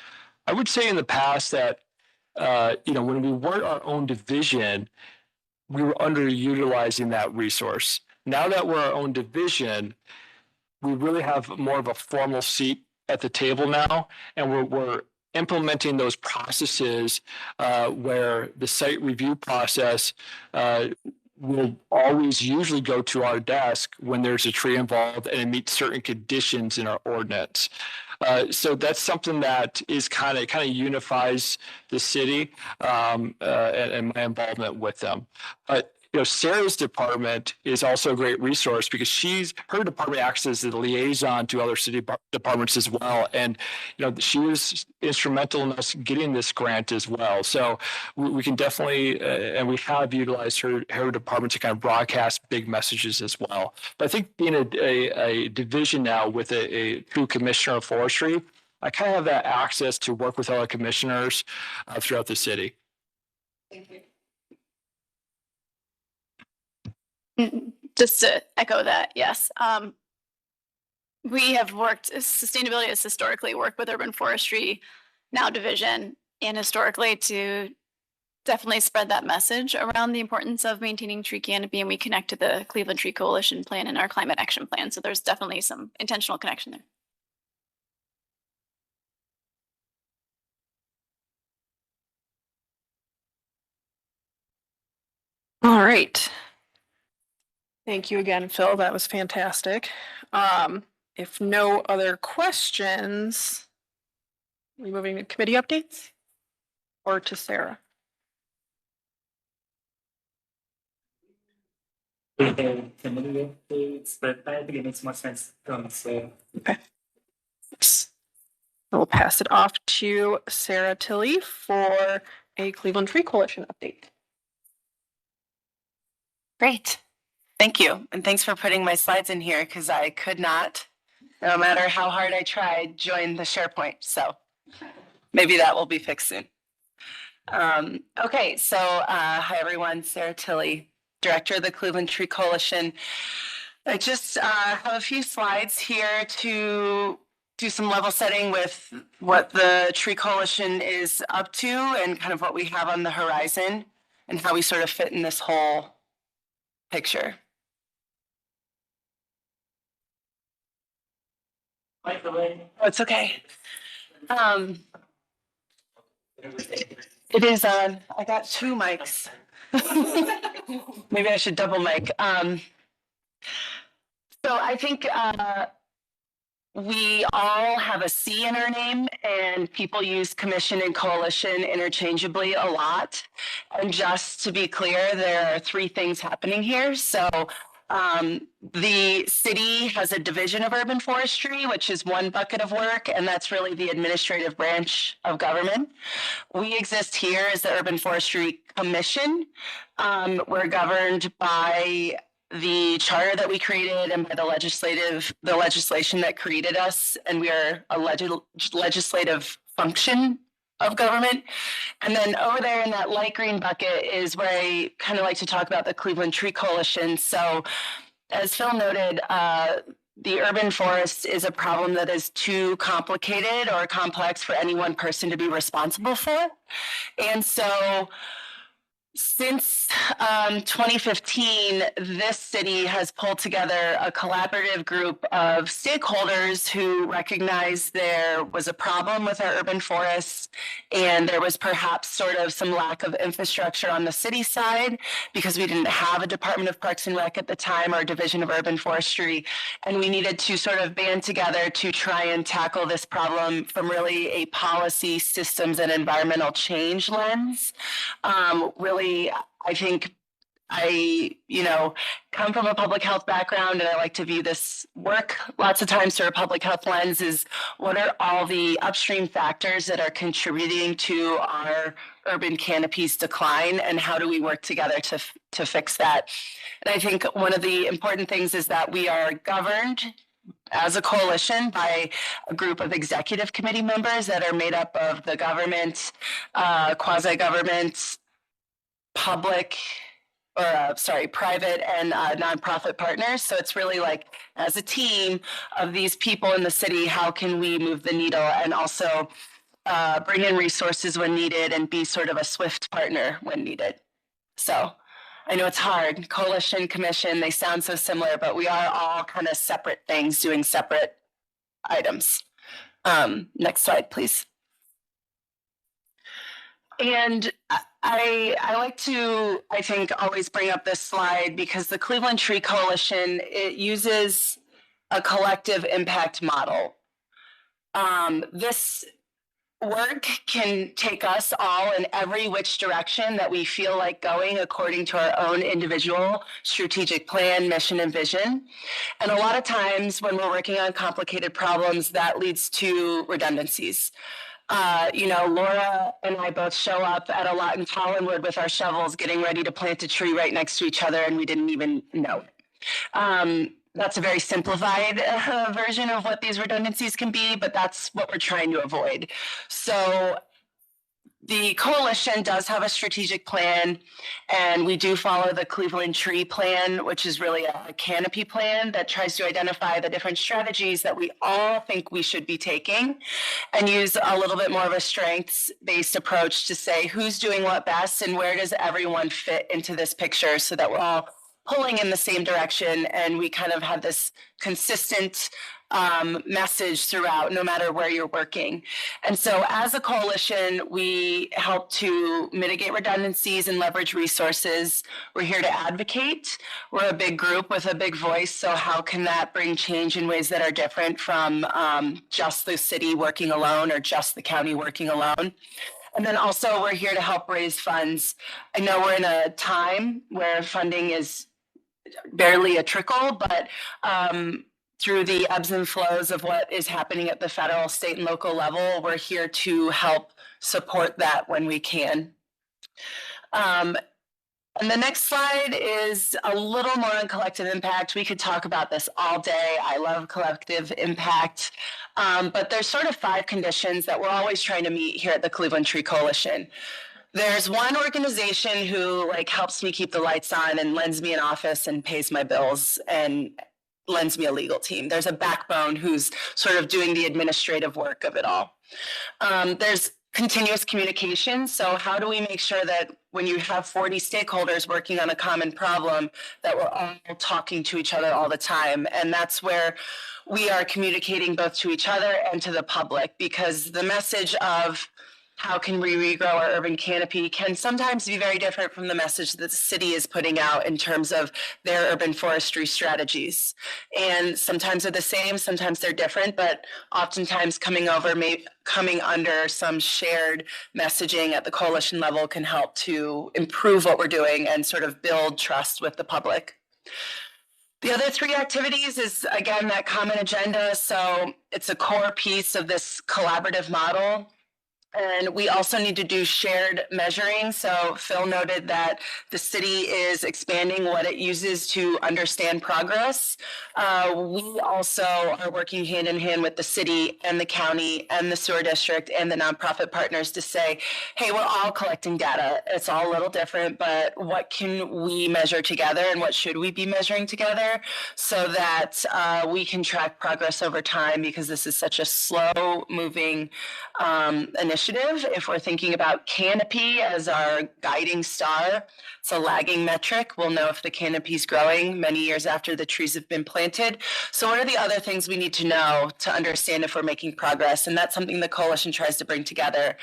Speaker 7: I would say in the past that when we weren't our own division, we were underutilizing that resource. Now that we're our own division, we really have more of a formal seat at the table now, and we're implementing those processes where the site review process will always usually go to our desk when there's a tree involved and it meets certain conditions in our ordinance. So that's something that is kind of unifies the city and my involvement with them. But Sarah's department is also a great resource because her department acts as the liaison to other city departments as well. And, she was instrumental in us getting this grant as well. So we can definitely, and we have utilized her department to kind of broadcast big messages as well. But I think being a division now with a true commissioner of forestry, I kind of have that access to work with other commissioners throughout the city.
Speaker 3: Just to echo that, yes. We have sustainability has historically worked with urban forestry, now division, and historically to definitely spread that message around the importance of maintaining tree canopy, and we connect to the Cleveland Tree Coalition plan and our climate action plan. So there's definitely some intentional connection there.
Speaker 1: All right. Thank you again, Phil. That was fantastic. If no other questions, are we moving to committee updates or to Sarah?
Speaker 2: Committee updates, but I think it makes more sense. So.
Speaker 1: We'll pass it off to Sarah Tilley for a Cleveland Tree Coalition update.
Speaker 8: Great. Thank you. And thanks for putting my slides in here because I could not, no matter how hard I tried, join the SharePoint. So maybe that will be fixed soon. Okay, so hi everyone, Sarah Tilley, Director of the Cleveland Tree Coalition. I just have a few slides here to do some level setting with what the Tree Coalition is up to and kind of what we have on the horizon and how we sort of fit in this whole picture. Oh, it's okay. It is on. I got two mics. Maybe I should double mic. So I think we all have a C in our name, and people use commission and coalition interchangeably a lot. And just to be clear, there are three things happening here. So the city has a division of urban forestry, which is one bucket of work, and that's really the administrative branch of government. We exist here as the Urban Forestry Commission. We're governed by the charter that we created and by the legislation that created us, and we are a legislative function of government. And then over there in that light green bucket is where I kind of like to talk about the Cleveland Tree Coalition. So as Phil noted, the urban forest is a problem that is too complicated or complex for any one person to be responsible for. And so since 2015, this city has pulled together a collaborative group of stakeholders who recognized there was a problem with our urban forests, and there was perhaps sort of some lack of infrastructure on the city side because we didn't have a Department of Parks and Rec at the time or Division of Urban Forestry, and we needed to sort of band together to try and tackle this problem from really a policy, systems, and environmental change lens. Really, I think I, come from a public health background, and I like to view this work lots of times through a public health lens is what are all the upstream factors that are contributing to our urban canopies decline, and how do we work together to fix that? And I think one of the important things is that we are governed as a coalition by a group of executive committee members that are made up of the government, quasi-government, private and nonprofit partners. So it's really like, as a team of these people in the city, how can we move the needle and also bring in resources when needed and be sort of a swift partner when needed. So I know it's hard. Coalition, commission, they sound so similar, but we are all kind of separate things doing separate items. Next slide, please. And I like to, I think, always bring up this slide because the Cleveland Tree Coalition, it uses a collective impact model. This work can take us all in every which direction that we feel like going according to our own individual strategic plan, mission, and vision. And a lot of times when we're working on complicated problems, that leads to redundancies. Laura and I both show up at a lot in Collinwood with our shovels getting ready to plant a tree right next to each other, and we didn't even know it. That's a very simplified version of what these redundancies can be, but that's what we're trying to avoid. So the coalition does have a strategic plan, and we do follow the Cleveland Tree Plan, which is really a canopy plan that tries to identify the different strategies that we all think we should be taking and use a little bit more of a strengths-based approach to say who's doing what best and where does everyone fit into this picture so that we're all pulling in the same direction and we kind of have this consistent message throughout, no matter where you're working. And so as a coalition, we help to mitigate redundancies and leverage resources. We're here to advocate. We're a big group with a big voice. So how can that bring change in ways that are different from just the city working alone or just the county working alone? And then also we're here to help raise funds. I know we're in a time where funding is barely a trickle, but through the ebbs and flows of what is happening at the federal, state, and local level, we're here to help support that when we can. And the next slide is a little more on collective impact. We could talk about this all day. I love collective impact. But there's sort of 5 conditions that we're always trying to meet here at the Cleveland Tree Coalition. There's one organization who helps me keep the lights on and lends me an office and pays my bills and lends me a legal team. There's a backbone who's sort of doing the administrative work of it all. There's continuous communication. So how do we make sure that when you have 40 stakeholders working on a common problem, that we're all talking to each other all the time? And that's where we are communicating both to each other and to the public, because the message of how can we regrow our urban canopy can sometimes be very different from the message that the city is putting out in terms of their urban forestry strategies. And sometimes they're the same, sometimes they're different, but oftentimes coming under some shared messaging at the coalition level can help to improve what we're doing and sort of build trust with the public. The other 3 activities is, again, that common agenda. So it's a core piece of this collaborative model. And we also need to do shared measuring. So Phil noted that the city is expanding what it uses to understand progress. We also are working hand in hand with the city and the county and the sewer district and the nonprofit partners to say, hey, we're all collecting data. It's all a little different, but what can we measure together and what should we be measuring together so that we can track progress over time, because this is such a slow moving initiative. If we're thinking about canopy as our guiding star, it's a lagging metric. We'll know if the canopy is growing many years after the trees have been planted. So what are the other things we need to know to understand if we're making progress? And that's something the coalition tries to bring together.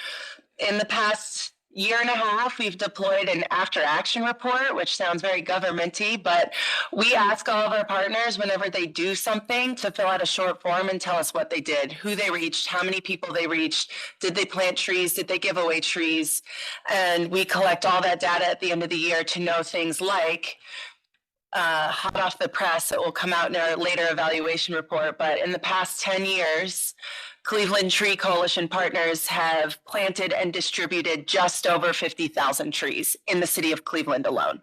Speaker 8: In the past year and a half, we've deployed an after action report, which sounds very governmenty, but we ask all of our partners whenever they do something to fill out a short form and tell us what they did, who they reached, how many people they reached, did they plant trees, did they give away trees? And we collect all that data at the end of the year to know things like, hot off the press, it will come out in our later evaluation report, but in the past 10 years, Cleveland Tree Coalition partners have planted and distributed just over 50,000 trees in the city of Cleveland alone.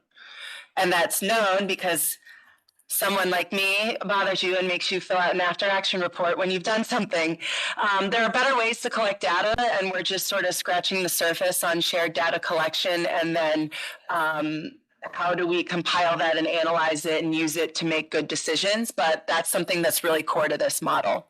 Speaker 8: And that's known because someone like me bothers you and makes you fill out an after action report when you've done something. There are better ways to collect data, and we're just sort of scratching the surface on shared data collection, and then how do we compile that and analyze it and use it to make good decisions? But that's something that's really core to this model.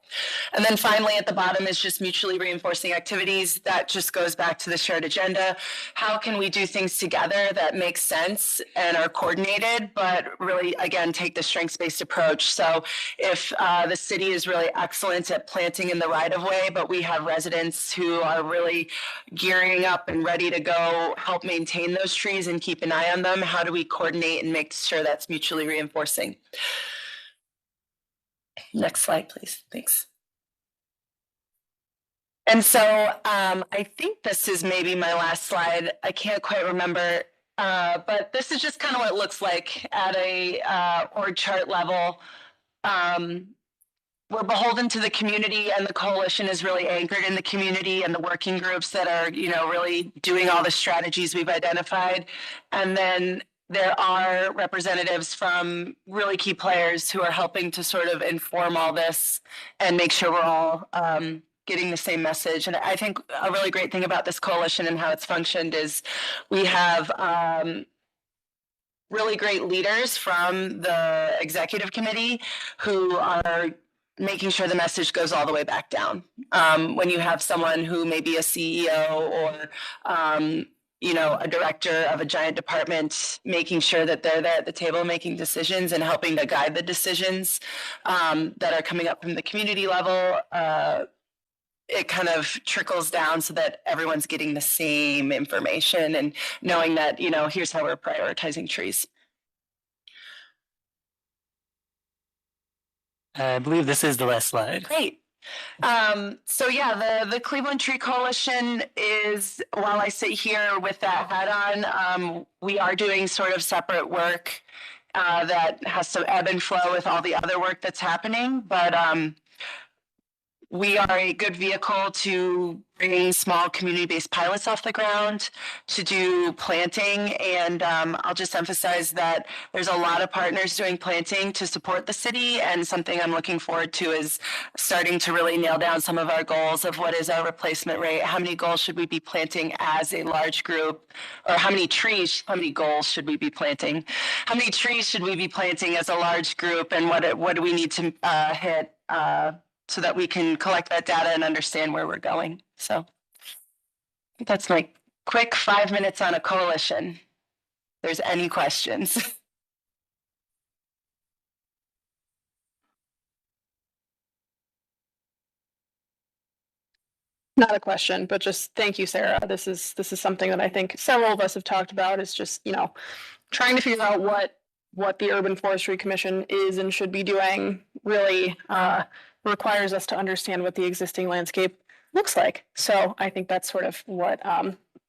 Speaker 8: And then finally, at the bottom is just mutually reinforcing activities. That just goes back to the shared agenda. How can we do things together that make sense and are coordinated, but really, again, take the strengths-based approach? So if the city is really excellent at planting in the right-of-way, but we have residents who are really gearing up and ready to go help maintain those trees and keep an eye on them, how do we coordinate and make sure that's mutually reinforcing? Next slide, please. Thanks. And so I think this is maybe my last slide. I can't quite remember, but this is just kind of what it looks like at a org chart level. We're beholden to the community, and the coalition is really anchored in the community and the working groups that are, really doing all the strategies we've identified. And then there are representatives from really key players who are helping to sort of inform all this and make sure we're all getting the same message. And I think a really great thing about this coalition and how it's functioned is we have really great leaders from the executive committee who are making sure the message goes all the way back down. When you have someone who may be a CEO or a director of a giant department, making sure that they're there at the table making decisions and helping to guide the decisions that are coming up from the community level, it kind of trickles down so that everyone's getting the same information and knowing that, here's how we're prioritizing trees.
Speaker 2: I believe this is the last slide.
Speaker 8: Great. So yeah, the Cleveland Tree Coalition is, while I sit here with that hat on, we are doing sort of separate work that has to ebb and flow with all the other work that's happening. But we are a good vehicle to bring small community-based pilots off the ground, to do planting. And I'll just emphasize that there's a lot of partners doing planting to support the city. And something I'm looking forward to is starting to really nail down some of our goals of what is our replacement rate, how many goals should we be planting as a large group, or how many goals should we be planting? How many trees should we be planting as a large group, and what do we need to hit so that we can collect that data and understand where we're going. So that's my quick 5 minutes on a coalition. If there's any questions.
Speaker 1: Not a question, but just thank you, Sarah. This is something that I think several of us have talked about. Is just, trying to figure out what the Urban Forestry Commission is and should be doing really requires us to understand what the existing landscape looks like. So I think that's sort of what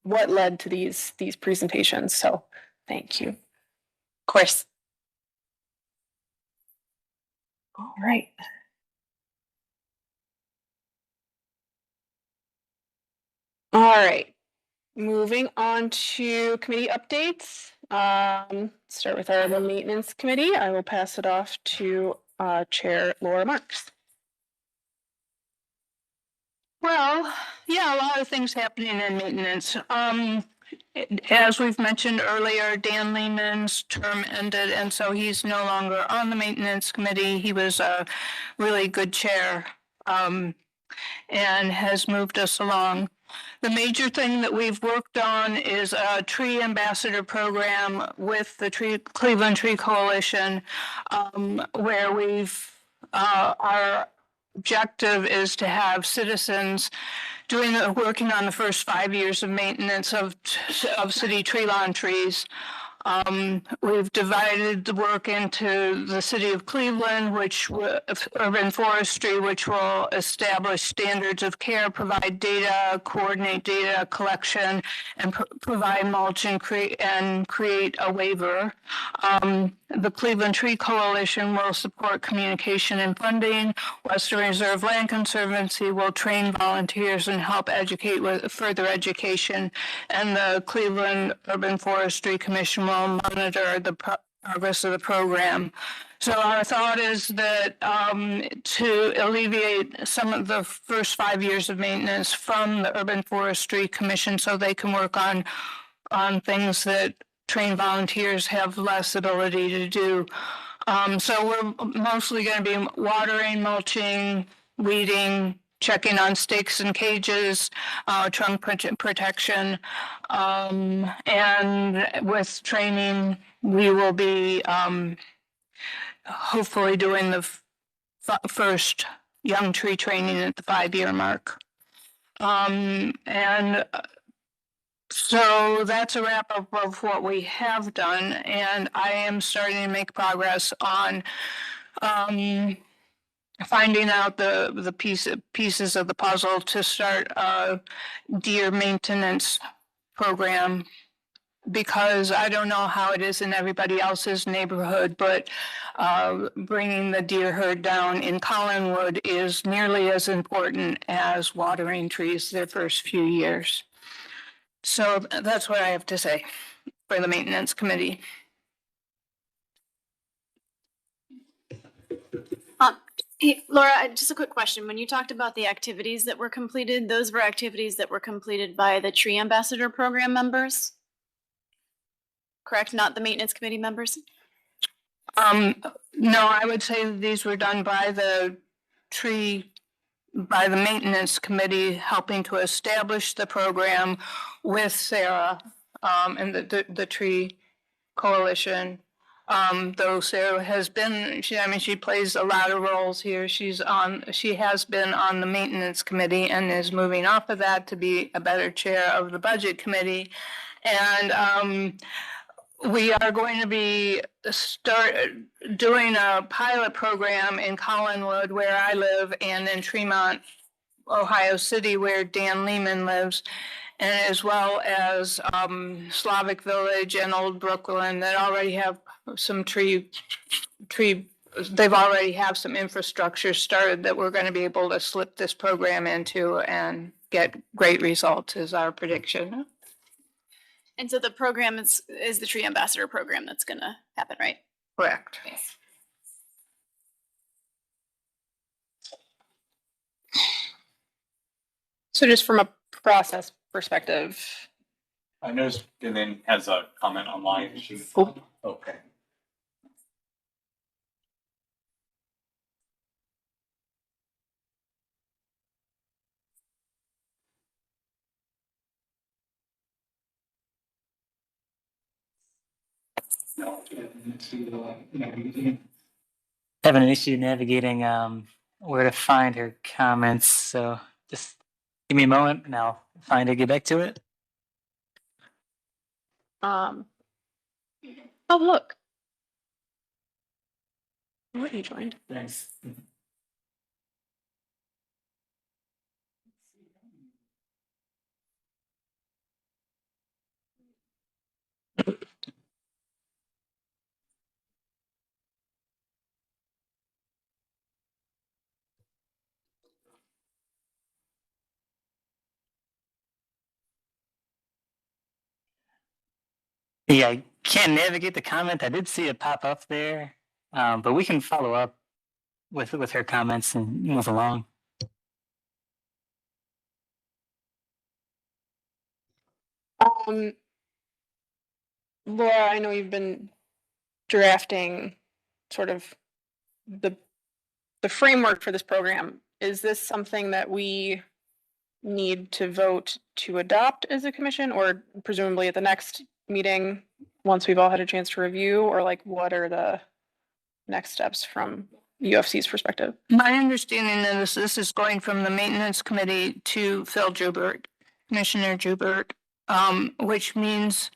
Speaker 1: led to these presentations. So thank you.
Speaker 8: Of course.
Speaker 1: All right. All right. Moving on to committee updates. Start with our maintenance committee. I will pass it off to Chair Laura Marks.
Speaker 5: Well, yeah, a lot of things happening in maintenance. As we've mentioned earlier, Dan Lehman's term ended, and so he's no longer on the maintenance committee. He was a really good chair and has moved us along. The major thing that we've worked on is a tree ambassador program with the Cleveland Tree Coalition, where our objective is to have citizens working on the first 5 years of maintenance of city tree lawn trees. We've divided the work into the city of Cleveland, urban forestry, which will establish standards of care, provide data, coordinate data collection, and provide mulch and create a waiver. The Cleveland Tree Coalition will support communication and funding. Western Reserve Land Conservancy will train volunteers and help educate with further education. And the Cleveland Urban Forestry Commission will monitor the progress of the program. So our thought is that to alleviate some of the first 5 years of maintenance from the Urban Forestry Commission so they can work on things that trained volunteers have less ability to do. So we're mostly going to be watering, mulching, weeding, checking on stakes and cages, trunk protection, and with training, we will be hopefully doing the first young tree training at the 5-year mark. So that's a wrap up of what we have done, and I am starting to make progress on finding out the pieces of the puzzle to start a deer maintenance program. Because I don't know how it is in everybody else's neighborhood, but bringing the deer herd down in Collinwood is nearly as important as watering trees their first few years. So that's what I have to say for the maintenance committee.
Speaker 3: Hey, Laura, just a quick question. When you talked about the activities that were completed, those were activities that were completed by the Tree Ambassador Program members? Correct? Not the maintenance committee members?
Speaker 5: No, I would say these were done by the maintenance committee, helping to establish the program with Sarah, and the tree coalition. Though Sarah has been, she plays a lot of roles here. She has been on the maintenance committee and is moving off of that to be a better chair of the budget committee. And, we are going to be doing a pilot program in Collinwood, where I live, and in Tremont, Ohio City, where Dan Lehman lives, and as well as Slavic Village and Old Brooklyn that already have some they've already have some infrastructure started that we're going to be able to slip this program into and get great results, is our prediction.
Speaker 3: And so the program is the Tree Ambassador Program that's going to happen, right?
Speaker 5: Correct.
Speaker 1: So just from a process perspective,
Speaker 6: I noticed Gillian has a comment online. Okay.
Speaker 2: Having an issue navigating where to find her comments, so just give me a moment and I'll find it, get back to it.
Speaker 1: oh, look. What you joined?
Speaker 2: Thanks. Yeah, I can't navigate the comment. I did see it pop up there, but we can follow up with her comments and move along.
Speaker 1: Laura, I know you've been drafting sort of the framework for this program. Is this something that we need to vote to adopt as a commission, or presumably at the next meeting, once we've all had a chance to review, or like what are the next steps from UFC's perspective?
Speaker 5: My understanding is this is going from the maintenance committee to Phil Joubert, Commissioner Joubert, which means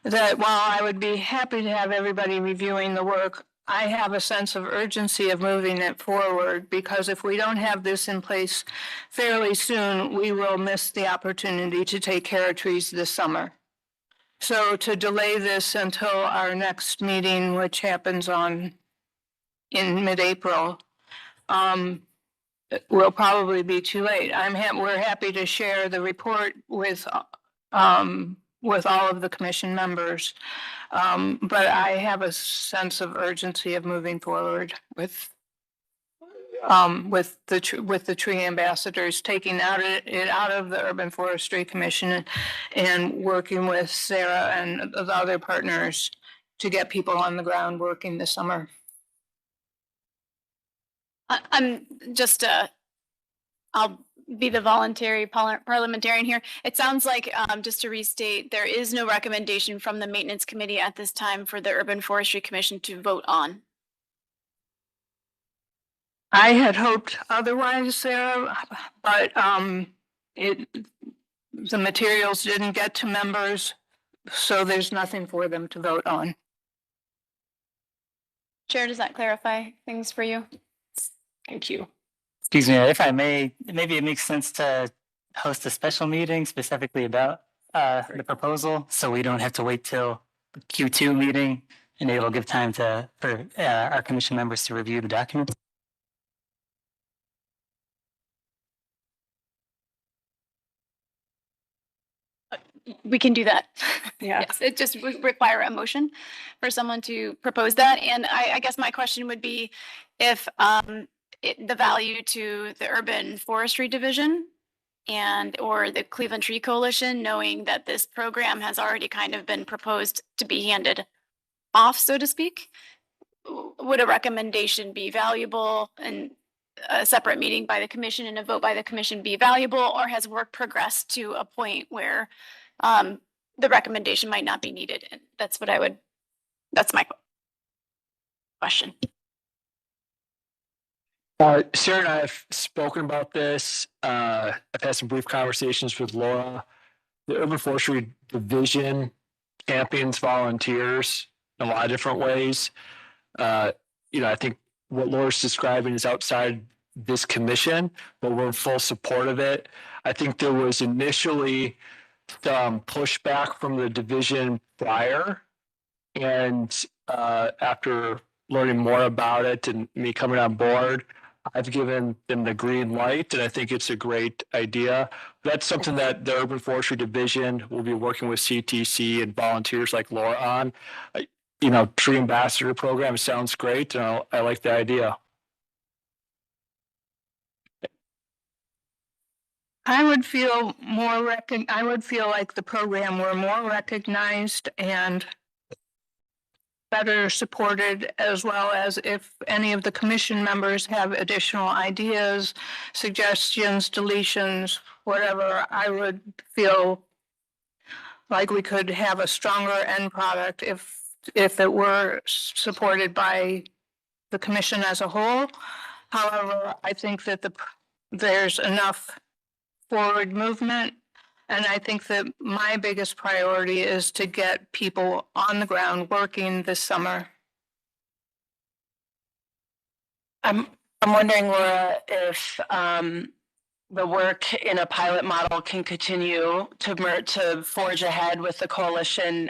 Speaker 5: that while I would be happy to have everybody reviewing the work, I have a sense of urgency of moving it forward, because if we don't have this in place fairly soon, we will miss the opportunity to take care of trees this summer. So to delay this until our next meeting, which happens in mid-April, will probably be too late. We're happy to share the report with all of the commission members. But I have a sense of urgency of moving forward with the tree ambassadors, taking it out of the Urban Forestry Commission and working with Sarah and the other partners to get people on the ground working this summer.
Speaker 3: I'm just I'll be the voluntary parliamentarian here. It sounds like, just to restate, there is no recommendation from the maintenance committee at this time for the Urban Forestry Commission to vote on.
Speaker 5: I had hoped otherwise, Sarah, but the materials didn't get to members, so there's nothing for them to vote on.
Speaker 3: Chair, does that clarify things for you?
Speaker 1: Thank you.
Speaker 2: Excuse me, if I may, maybe it makes sense to host a special meeting specifically about the proposal, so we don't have to wait till the Q2 meeting, and it'll give time for our commission members to review the document.
Speaker 3: We can do that.
Speaker 1: Yeah.
Speaker 3: Yes, it just would require a motion for someone to propose that. And I guess my question would be if the value to the urban forestry division or the Cleveland Tree Coalition, knowing that this program has already kind of been proposed to be handed off, so to speak, would a recommendation be valuable and a separate meeting by the commission and a vote by the commission be valuable, or has work progressed to a point where the recommendation might not be needed? And that's my question.
Speaker 7: Sarah and I have spoken about this. I've had some brief conversations with Laura. The Urban Forestry Division champions volunteers in a lot of different ways. I think what Laura's describing is outside this commission, but we're in full support of it. I think there was initially some pushback from the division prior, and after learning more about it and me coming on board, I've given them the green light, and I think it's a great idea. That's something that the Urban Forestry Division will be working with CTC and volunteers like Laura on. Tree Ambassador program sounds great, and I like the idea.
Speaker 5: I would feel I would feel like the program were more recognized and better supported, as well as if any of the commission members have additional ideas, suggestions, deletions, whatever, I would feel like we could have a stronger end product if it were supported by the commission as a whole. However, I think that there's enough forward movement, and I think that my biggest priority is to get people on the ground working this summer.
Speaker 8: I'm wondering, Laura, if the work in a pilot model can continue to forge ahead with the coalition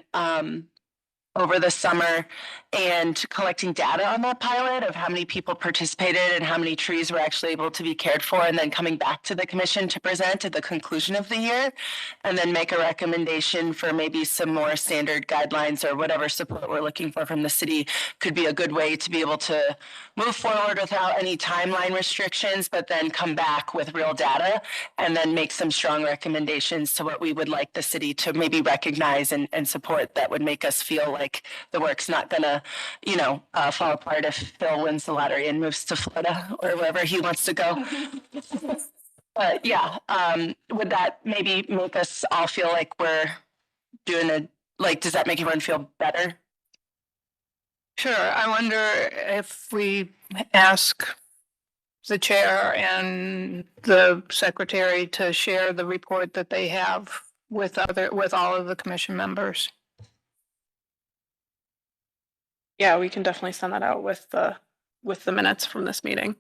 Speaker 8: over the summer and collecting data on that pilot of how many people participated and how many trees were actually able to be cared for, and then coming back to the commission to present at the conclusion of the year, and then make a recommendation for maybe some more standard guidelines or whatever support we're looking for from the city could be a good way to be able to move forward without any timeline restrictions, but then come back with real data and then make some strong recommendations to what we would like the city to maybe recognize and support that would make us feel like the work's not gonna, fall apart if Phil wins the lottery and moves to Florida or wherever he wants to go. But yeah, would that maybe make us all feel like we're doing does that make everyone feel better?
Speaker 5: Sure. I wonder if we ask the chair and the secretary to share the report that they have with all of the commission members.
Speaker 1: Yeah, we can definitely send that out with the minutes from this meeting.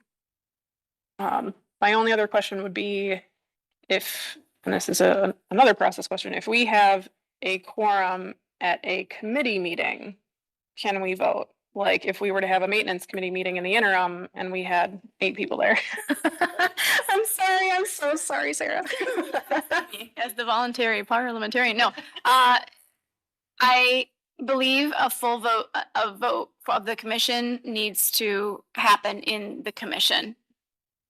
Speaker 1: My only other question would be if, and this is another process question, if we have a quorum at a committee meeting, can we vote? Like if we were to have a maintenance committee meeting in the interim and we had 8 people there. I'm sorry. I'm so sorry, Sarah.
Speaker 3: As the voluntary parliamentarian, no. I believe a vote of the commission needs to happen in the commission.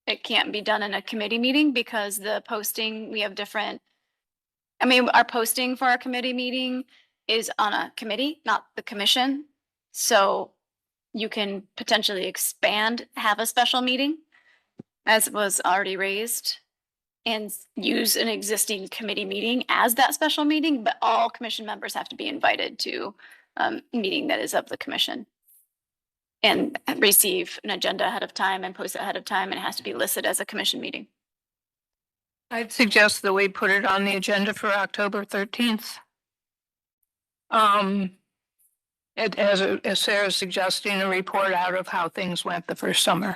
Speaker 3: It can't be done in a committee meeting because the posting, we have different, our posting for our committee meeting is on a committee, not the commission. So you can potentially have a special meeting, as was already raised, and use an existing committee meeting as that special meeting, but all commission members have to be invited to a meeting that is of the commission and receive an agenda ahead of time and post it ahead of time, and it has to be listed as a commission meeting.
Speaker 5: I'd suggest that we put it on the agenda for October 13th. As Sarah's suggesting, a report out of how things went the first summer.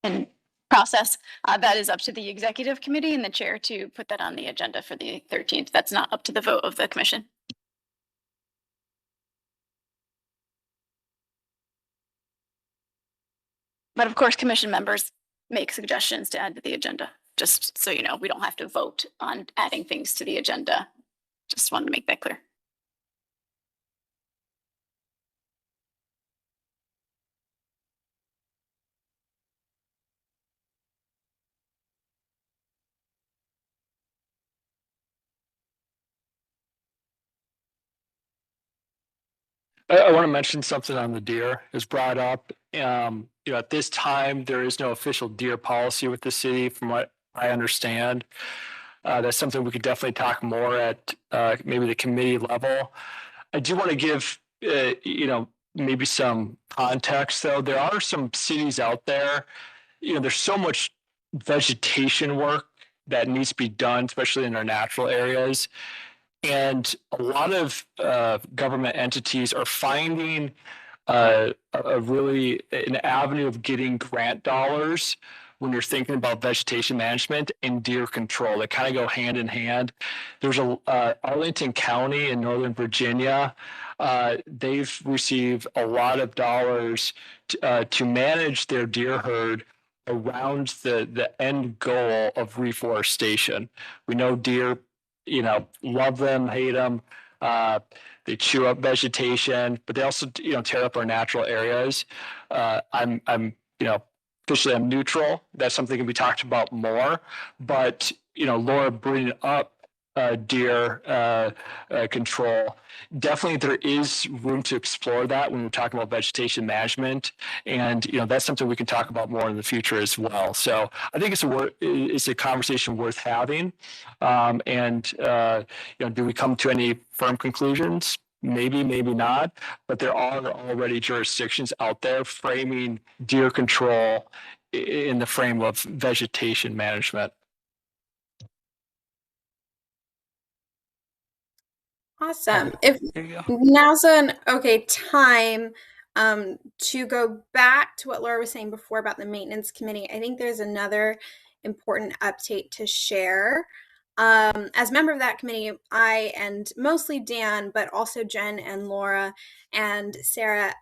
Speaker 3: and process. That is up to the executive committee and the chair to put that on the agenda for the 13th. That's not up to the vote of the commission. But of course, commission members make suggestions to add to the agenda. Just so you know, we don't have to vote on adding things to the agenda. Just wanted to make that clear.
Speaker 7: I want to mention something on the deer is brought up. At this time, there is no official deer policy with the city, from what I understand. That's something we could definitely talk more at maybe the committee level. I do want to give, maybe some context, though. There are some cities out there, there's so much vegetation work that needs to be done, especially in our natural areas. And a lot of government entities are finding an avenue of getting grant dollars when you're thinking about vegetation management and deer control. They kind of go hand in hand. There's Arlington County in Northern Virginia. They've received a lot of dollars to manage their deer herd around the end goal of reforestation. We know deer, love them, hate them. They chew up vegetation, but they also, tear up our natural areas. I'm, officially I'm neutral. That's something that can be talked about more. But, Laura bringing up deer control, definitely there is room to explore that when we're talking about vegetation management. And, that's something we can talk about more in the future as well. So I think it's a conversation worth having. Do we come to any firm conclusions? Maybe, maybe not, but there are already jurisdictions out there framing deer control in the frame of vegetation management.
Speaker 9: Awesome. If
Speaker 2: There you go.
Speaker 9: now's an okay time to go back to what Laura was saying before about the maintenance committee, I think there's another important update to share. As a member of that committee, I and mostly Dan, but also Jen and Laura and Sarah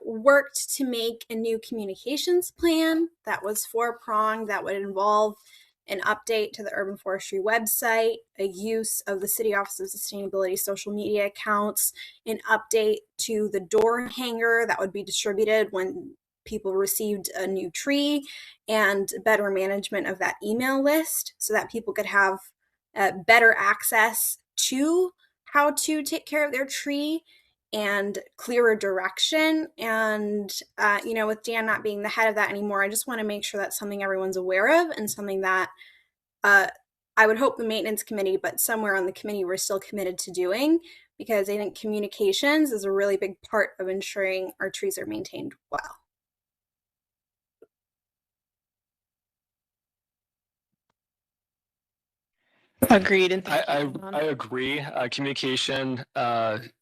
Speaker 9: worked to make a new communications plan that was four-pronged, that would involve an update to the Urban Forestry website, a use of the City Office of Sustainability social media accounts, an update to the door hanger that would be distributed when people received a new tree, and better management of that email list so that people could have better access to how to take care of their tree and clearer direction. And, with Dan not being the head of that anymore, I just want to make sure that's something everyone's aware of and something that I would hope the maintenance committee, but somewhere on the committee we're still committed to doing, because I think communications is a really big part of ensuring our trees are maintained well.
Speaker 1: Agreed. And
Speaker 7: I agree. Communication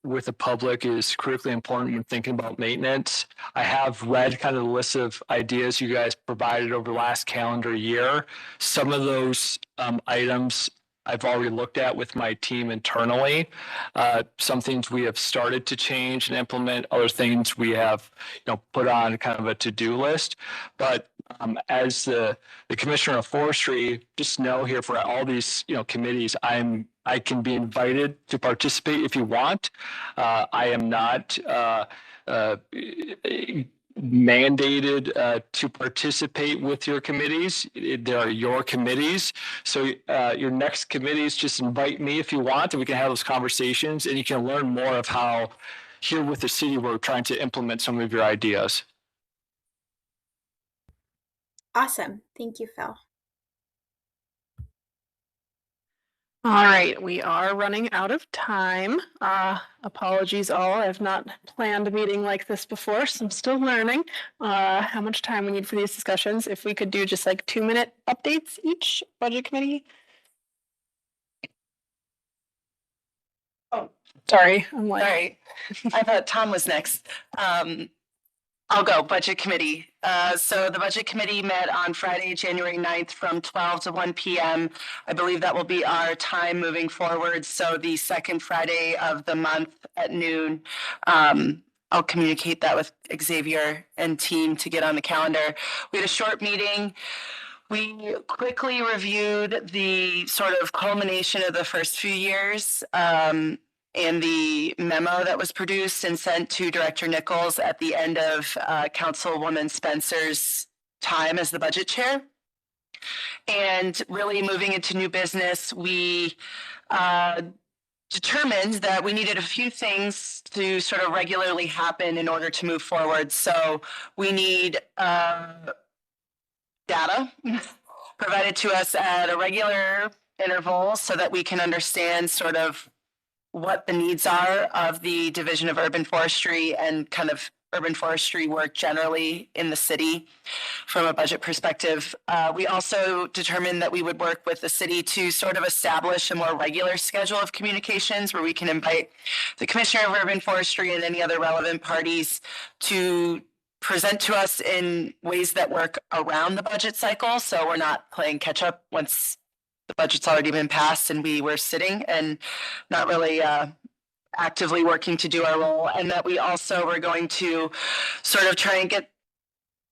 Speaker 7: with the public is critically important when thinking about maintenance. I have read kind of the list of ideas you guys provided over the last calendar year. Some of those items I've already looked at with my team internally. Some things we have started to change and implement. Other things we have, put on kind of a to-do list. But as the Commissioner of Forestry, just know here for all these, committees, I can be invited to participate if you want. I am not mandated to participate with your committees. They are your committees. So your next committees, just invite me if you want, and we can have those conversations, and you can learn more of how here with the city we're trying to implement some of your ideas.
Speaker 9: Awesome. Thank you, Phil.
Speaker 1: All right, we are running out of time. Apologies all. I've not planned a meeting like this before, so I'm still learning how much time we need for these discussions. If we could do just like 2-minute updates each, budget committee. Oh, sorry. I'm like,
Speaker 8: Sorry, I thought Tom was next. I'll go, Budget Committee. So the Budget Committee met on Friday, January 9th from 12 to 1 p.m. I believe that will be our time moving forward. So the second Friday of the month at noon. I'll communicate that with Xavier and team to get on the calendar. We had a short meeting. We quickly reviewed the sort of culmination of the first few years. And the memo that was produced and sent to Director Nichols at the end of Councilwoman Spencer's time as the budget chair. And really moving into new business, we determined that we needed a few things to sort of regularly happen in order to move forward. So we need data provided to us at a regular interval so that we can understand sort of what the needs are of the Division of Urban Forestry and kind of urban forestry work generally in the city from a budget perspective. We also determined that we would work with the city to sort of establish a more regular schedule of communications where we can invite the Commissioner of Urban Forestry and any other relevant parties to present to us in ways that work around the budget cycle. So we're not playing catch up once the budget's already been passed and we were sitting and not really actively working to do our role. And that we also were going to sort of try and get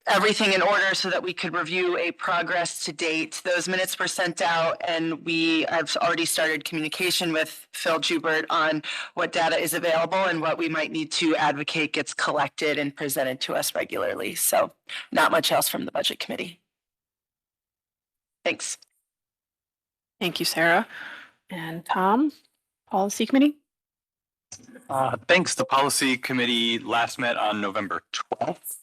Speaker 8: everything in order so that we could review a progress to date. Those minutes were sent out and we have already started communication with Phil Joubert on what data is available and what we might need to advocate gets collected and presented to us regularly. So not much else from the Budget Committee. Thanks.
Speaker 1: Thank you, Sarah. And Tom, Policy Committee?
Speaker 6: Thanks. The Policy Committee last met on November 12th.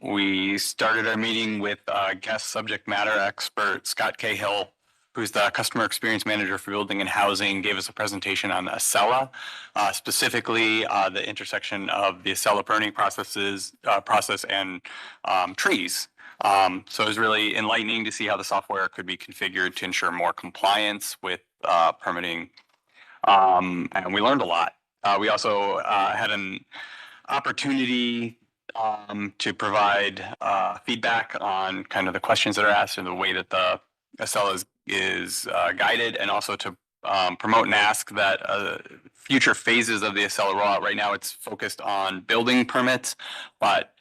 Speaker 6: We started our meeting with guest subject matter expert Scott Cahill, who's the Customer Experience Manager for Building and Housing, gave us a presentation on Acela, specifically the intersection of the Acela permitting process and trees. So it was really enlightening to see how the software could be configured to ensure more compliance with permitting. And we learned a lot. We also had an opportunity to provide feedback on kind of the questions that are asked and the way that the Acela is guided, and also to promote and ask that future phases of the Acela rollout. Right now it's focused on building permits, but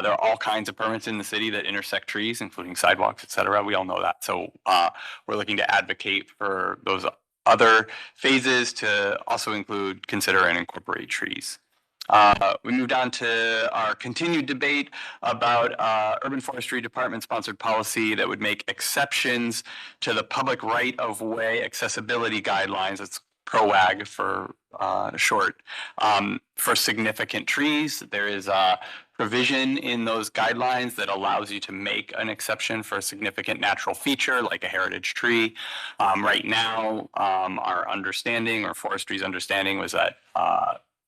Speaker 6: there are all kinds of permits in the city that intersect trees, including sidewalks, et cetera. We all know that. So we're looking to advocate for those other phases to also include, consider, and incorporate trees. We moved on to our continued debate about Urban Forestry Department sponsored policy that would make exceptions to the public right-of-way accessibility guidelines. It's PROAG for short, for significant trees. There is a provision in those guidelines that allows you to make an exception for a significant natural feature like a heritage tree. Right now, our understanding, or forestry's understanding, was that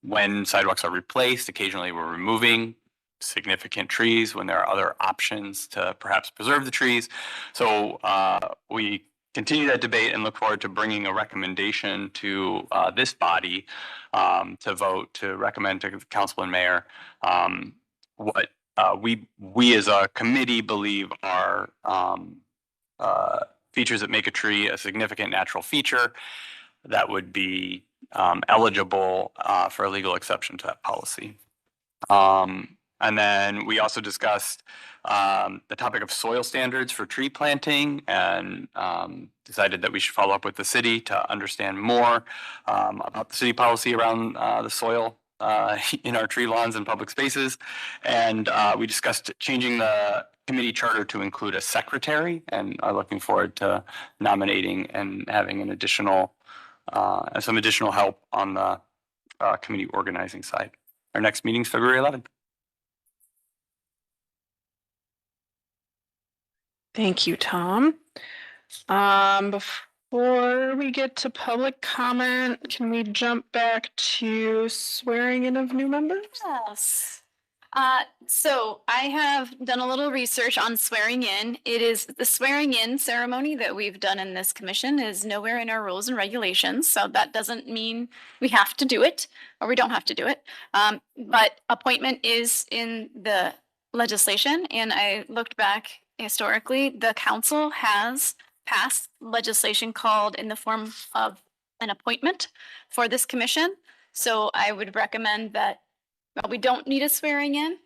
Speaker 6: when sidewalks are replaced, occasionally we're removing significant trees when there are other options to perhaps preserve the trees. So we continue that debate and look forward to bringing a recommendation to this body to vote to recommend to the council and mayor what we as a committee believe are features that make a tree a significant natural feature that would be eligible for a legal exception to that policy. And then we also discussed the topic of soil standards for tree planting, and decided that we should follow up with the city to understand more about the city policy around the soil in our tree lawns and public spaces. And we discussed changing the committee charter to include a secretary, and are looking forward to nominating and having an additional some additional help on the committee organizing side. Our next meeting is February 11th.
Speaker 1: Thank you, Tom. Before we get to public comment, can we jump back to swearing in of new members?
Speaker 3: Yes. So I have done a little research on swearing in. It is the swearing in ceremony that we've done in this commission is nowhere in our rules and regulations. So that doesn't mean we have to do it or we don't have to do it. But appointment is in the legislation. And I looked back historically, the council has passed legislation called in the form of an appointment for this commission. So I would recommend that we don't need a swearing in.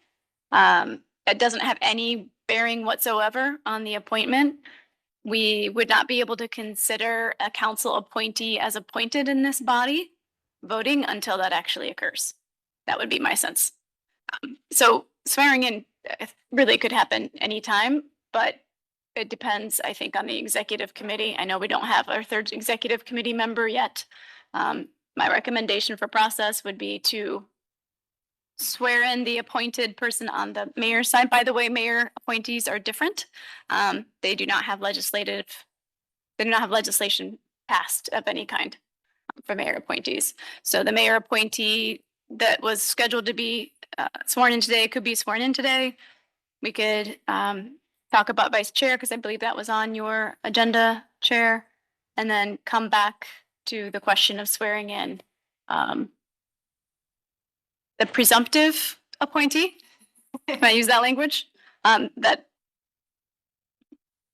Speaker 3: It doesn't have any bearing whatsoever on the appointment. We would not be able to consider a council appointee as appointed in this body voting until that actually occurs. That would be my sense. So swearing in really could happen anytime, but it depends, I think, on the executive committee. I know we don't have our third executive committee member yet. My recommendation for process would be to swear in the appointed person on the mayor's side. By the way, mayor appointees are different. They do not have legislation passed of any kind for mayor appointees. So the mayor appointee that was scheduled to be sworn in today could be sworn in today. We could talk about vice chair because I believe that was on your agenda, chair, and then come back to the question of swearing in the presumptive appointee. Can I use that language?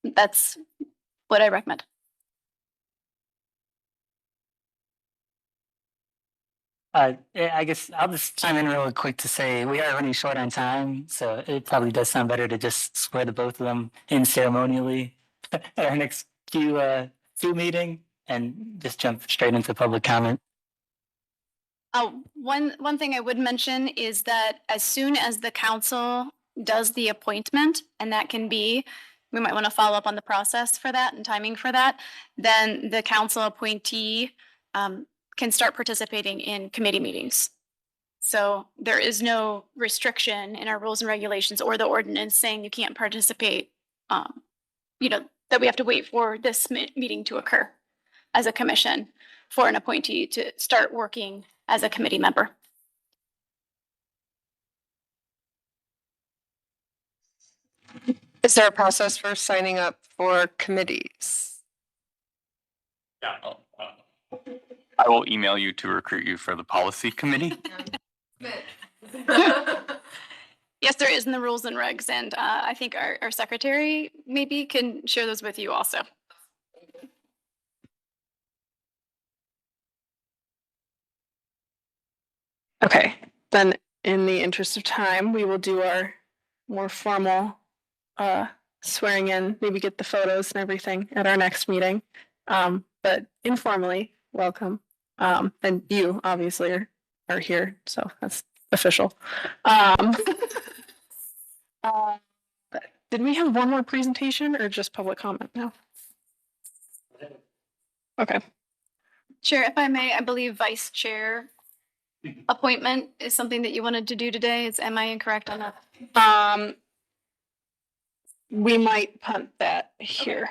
Speaker 3: That's what I recommend.
Speaker 2: I guess I'll just chime in real quick to say we are running short on time, so it probably does sound better to just swear the both of them in ceremonially at our next Q meeting and just jump straight into public comment.
Speaker 3: One thing I would mention is that as soon as the council does the appointment, and that can be, we might want to follow up on the process for that and timing for that, then the council appointee can start participating in committee meetings. So there is no restriction in our rules and regulations or the ordinance saying you can't participate, that we have to wait for this meeting to occur as a commission for an appointee to start working as a committee member.
Speaker 4: Is there a process for signing up for committees?
Speaker 6: I will email you to recruit you for the policy committee.
Speaker 3: Yes, there is in the rules and regs, and I think our secretary maybe can share those with you also.
Speaker 1: Okay, then in the interest of time, we will do our more formal swearing in, maybe get the photos and everything at our next meeting. But informally, welcome. And you obviously are here, so that's official. Did we have one more presentation or just public comment now? Okay.
Speaker 3: Chair, if I may, I believe vice chair appointment is something that you wanted to do today. Am I incorrect on that?
Speaker 1: We might punt that here.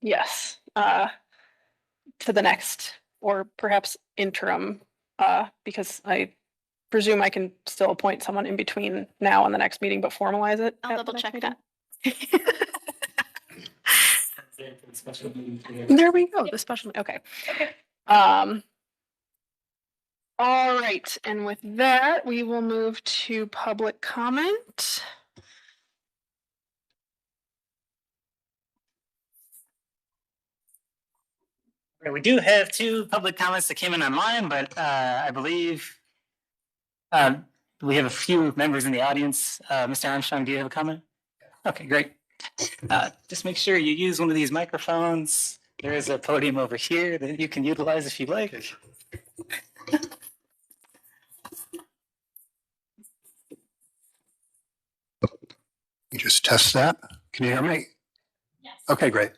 Speaker 1: Yes. To the next or perhaps interim, because I presume I can still appoint someone in between now and the next meeting, but formalize it.
Speaker 3: I'll double check that.
Speaker 1: There we go. The special. Okay. All right. And with that, we will move to public comment.
Speaker 2: We do have 2 public comments that came in online, but I believe we have a few members in the audience. Mr. Armstrong, do you have a comment? Okay, great. Just make sure you use one of these microphones. There is a podium over here that you can utilize if you like.
Speaker 10: You just test that. Can you hear me?
Speaker 3: Yes.
Speaker 10: Okay, great.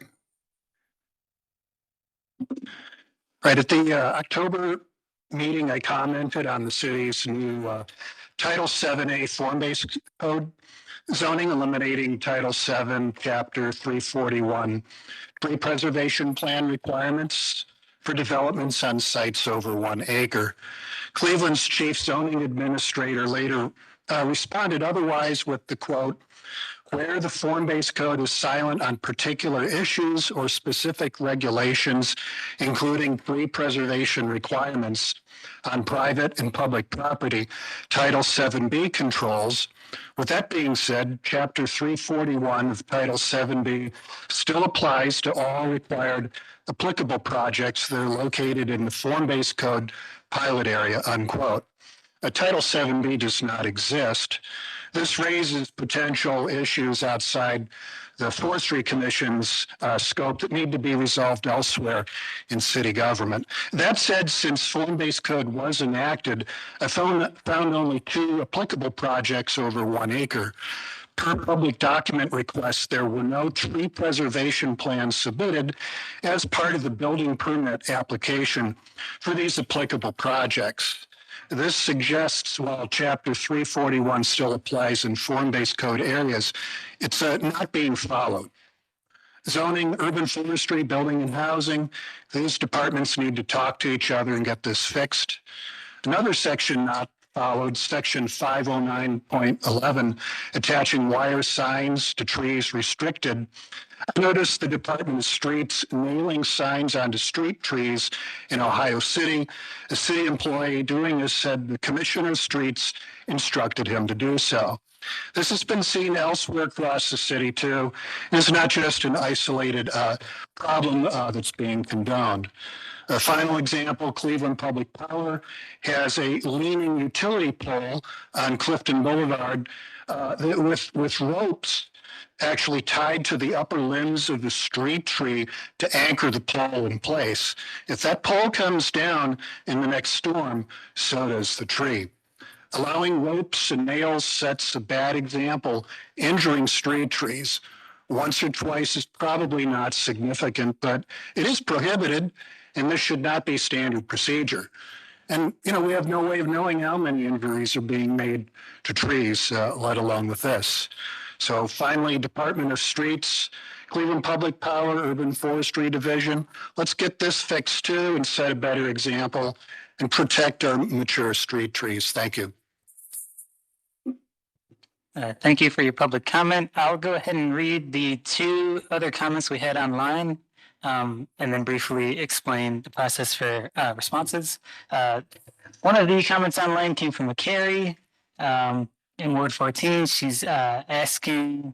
Speaker 10: Right at the October meeting, I commented on the city's new Title 7A form-based code zoning, eliminating Title 7, Chapter 341, tree preservation plan requirements for developments on sites over 1 acre. Cleveland's chief zoning administrator later responded otherwise with the quote, where the form-based code is silent on particular issues or specific regulations, including tree preservation requirements on private and public property, Title 7B controls. With that being said, Chapter 341 of Title 7B still applies to all required applicable projects that are located in the form-based code pilot area, unquote. Title 7B does not exist. This raises potential issues outside the Forestry Commission's scope that need to be resolved elsewhere in city government. That said, since form-based code was enacted, I found only 2 applicable projects over 1 acre. Per public document request, there were no tree preservation plans submitted as part of the building permit application for these applicable projects. This suggests while Chapter 341 still applies in form-based code areas, it's not being followed. Zoning, urban forestry, building and housing, these departments need to talk to each other and get this fixed. Another section not followed, Section 509.11, attaching wire signs to trees restricted. I noticed the Department of Streets nailing signs onto street trees in Ohio City. A city employee doing this said the Commissioner of Streets instructed him to do so. This has been seen elsewhere across the city too. It's not just an isolated problem that's being condoned. A final example, Cleveland Public Power has a leaning utility pole on Clifton Boulevard with ropes actually tied to the upper limbs of the street tree to anchor the pole in place. If that pole comes down in the next storm, so does the tree. Allowing ropes and nails sets a bad example, injuring street trees. Once or twice is probably not significant, but it is prohibited, and this should not be standard procedure. And, we have no way of knowing how many injuries are being made to trees, let alone with this. So finally, Department of Streets, Cleveland Public Power, Urban Forestry Division, let's get this fixed too and set a better example and protect our mature street trees. Thank you.
Speaker 2: Thank you for your public comment. I'll go ahead and read the 2 other comments we had online, and then briefly explain the process for responses. One of the comments online came from a Carrie in Ward 14. She's asking,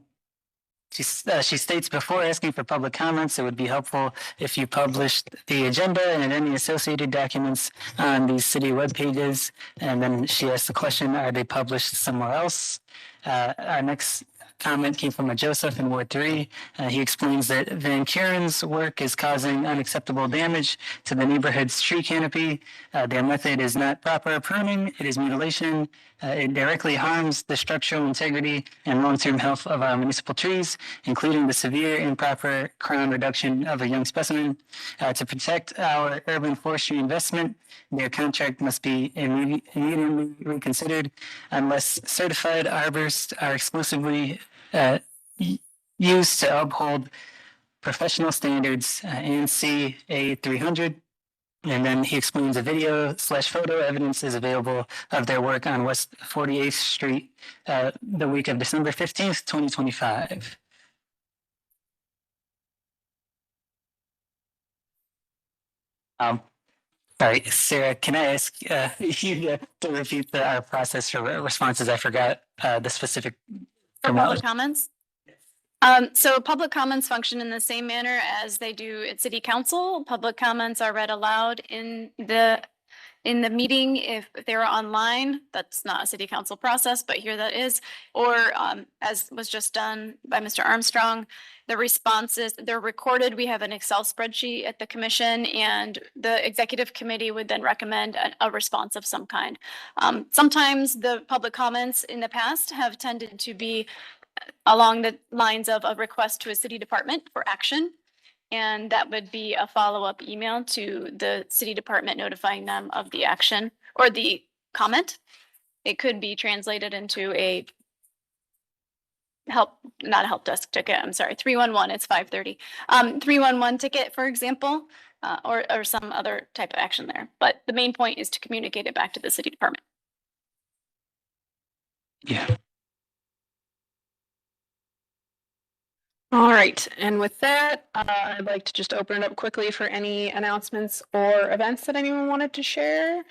Speaker 2: she states, before asking for public comments, it would be helpful if you published the agenda and any associated documents on these city web pages. And then she asked the question, are they published somewhere else? Our next comment came from a Joseph in Ward 3. He explains that Van Kuren's work is causing unacceptable damage to the neighborhood's tree canopy. Their method is not proper pruning, it is mutilation. It directly harms the structural integrity and long-term health of our municipal trees, including the severe improper crown reduction of a young specimen. To protect our urban forestry investment, their contract must be immediately reconsidered unless certified arborists are exclusively used to uphold professional standards and CA 300. And then he explains a video/photo evidence is available of their work on West 48th Street the week of December 15th, 2025. All right, Sarah, can I ask you to repeat our process for responses? I forgot the specific.
Speaker 3: For public comments? So public comments function in the same manner as they do at city council. Public comments are read aloud in the meeting. If they're online, that's not a city council process, but here that is. Or as was just done by Mr. Armstrong, the responses, they're recorded. We have an Excel spreadsheet at the commission, and the executive committee would then recommend a response of some kind. Sometimes the public comments in the past have tended to be along the lines of a request to a city department for action. And that would be a follow-up email to the city department notifying them of the action or the comment. It could be translated into a not a help desk ticket, I'm sorry, 311, it's 5:30. 311 ticket, for example, or some other type of action there. But the main point is to communicate it back to the city department.
Speaker 2: Yeah.
Speaker 1: All right, and with that, I'd like to just open it up quickly for any announcements or events that anyone wanted to share.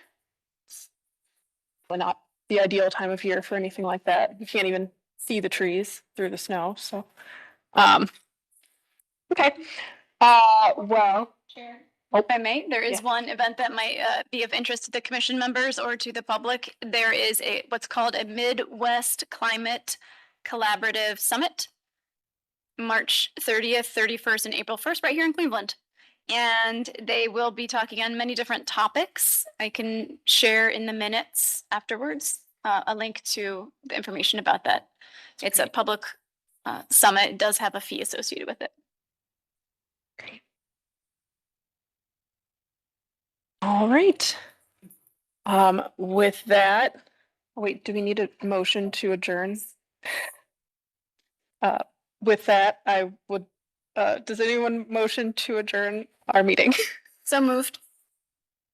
Speaker 1: Well, not the ideal time of year for anything like that. You can't even see the trees through the snow, so. Okay, well.
Speaker 3: If I may, there is one event that might be of interest to the commission members or to the public. There is what's called a Midwest Climate Collaborative Summit, March 30th, 31st, and April 1st, right here in Cleveland. And they will be talking on many different topics. I can share in the minutes afterwards a link to the information about that. It's a public summit. It does have a fee associated with it.
Speaker 1: All right. With that, wait, do we need a motion to adjourn? With that, I would, does anyone motion to adjourn our meeting?
Speaker 3: So moved.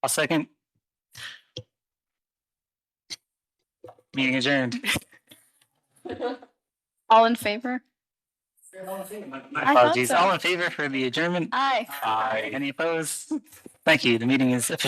Speaker 2: I'll second. Meeting adjourned.
Speaker 3: All in favor?
Speaker 2: My apologies.
Speaker 3: so.
Speaker 2: All in favor for the adjournment?
Speaker 3: Aye.
Speaker 2: Aye. Any opposed? Thank you. The meeting is officially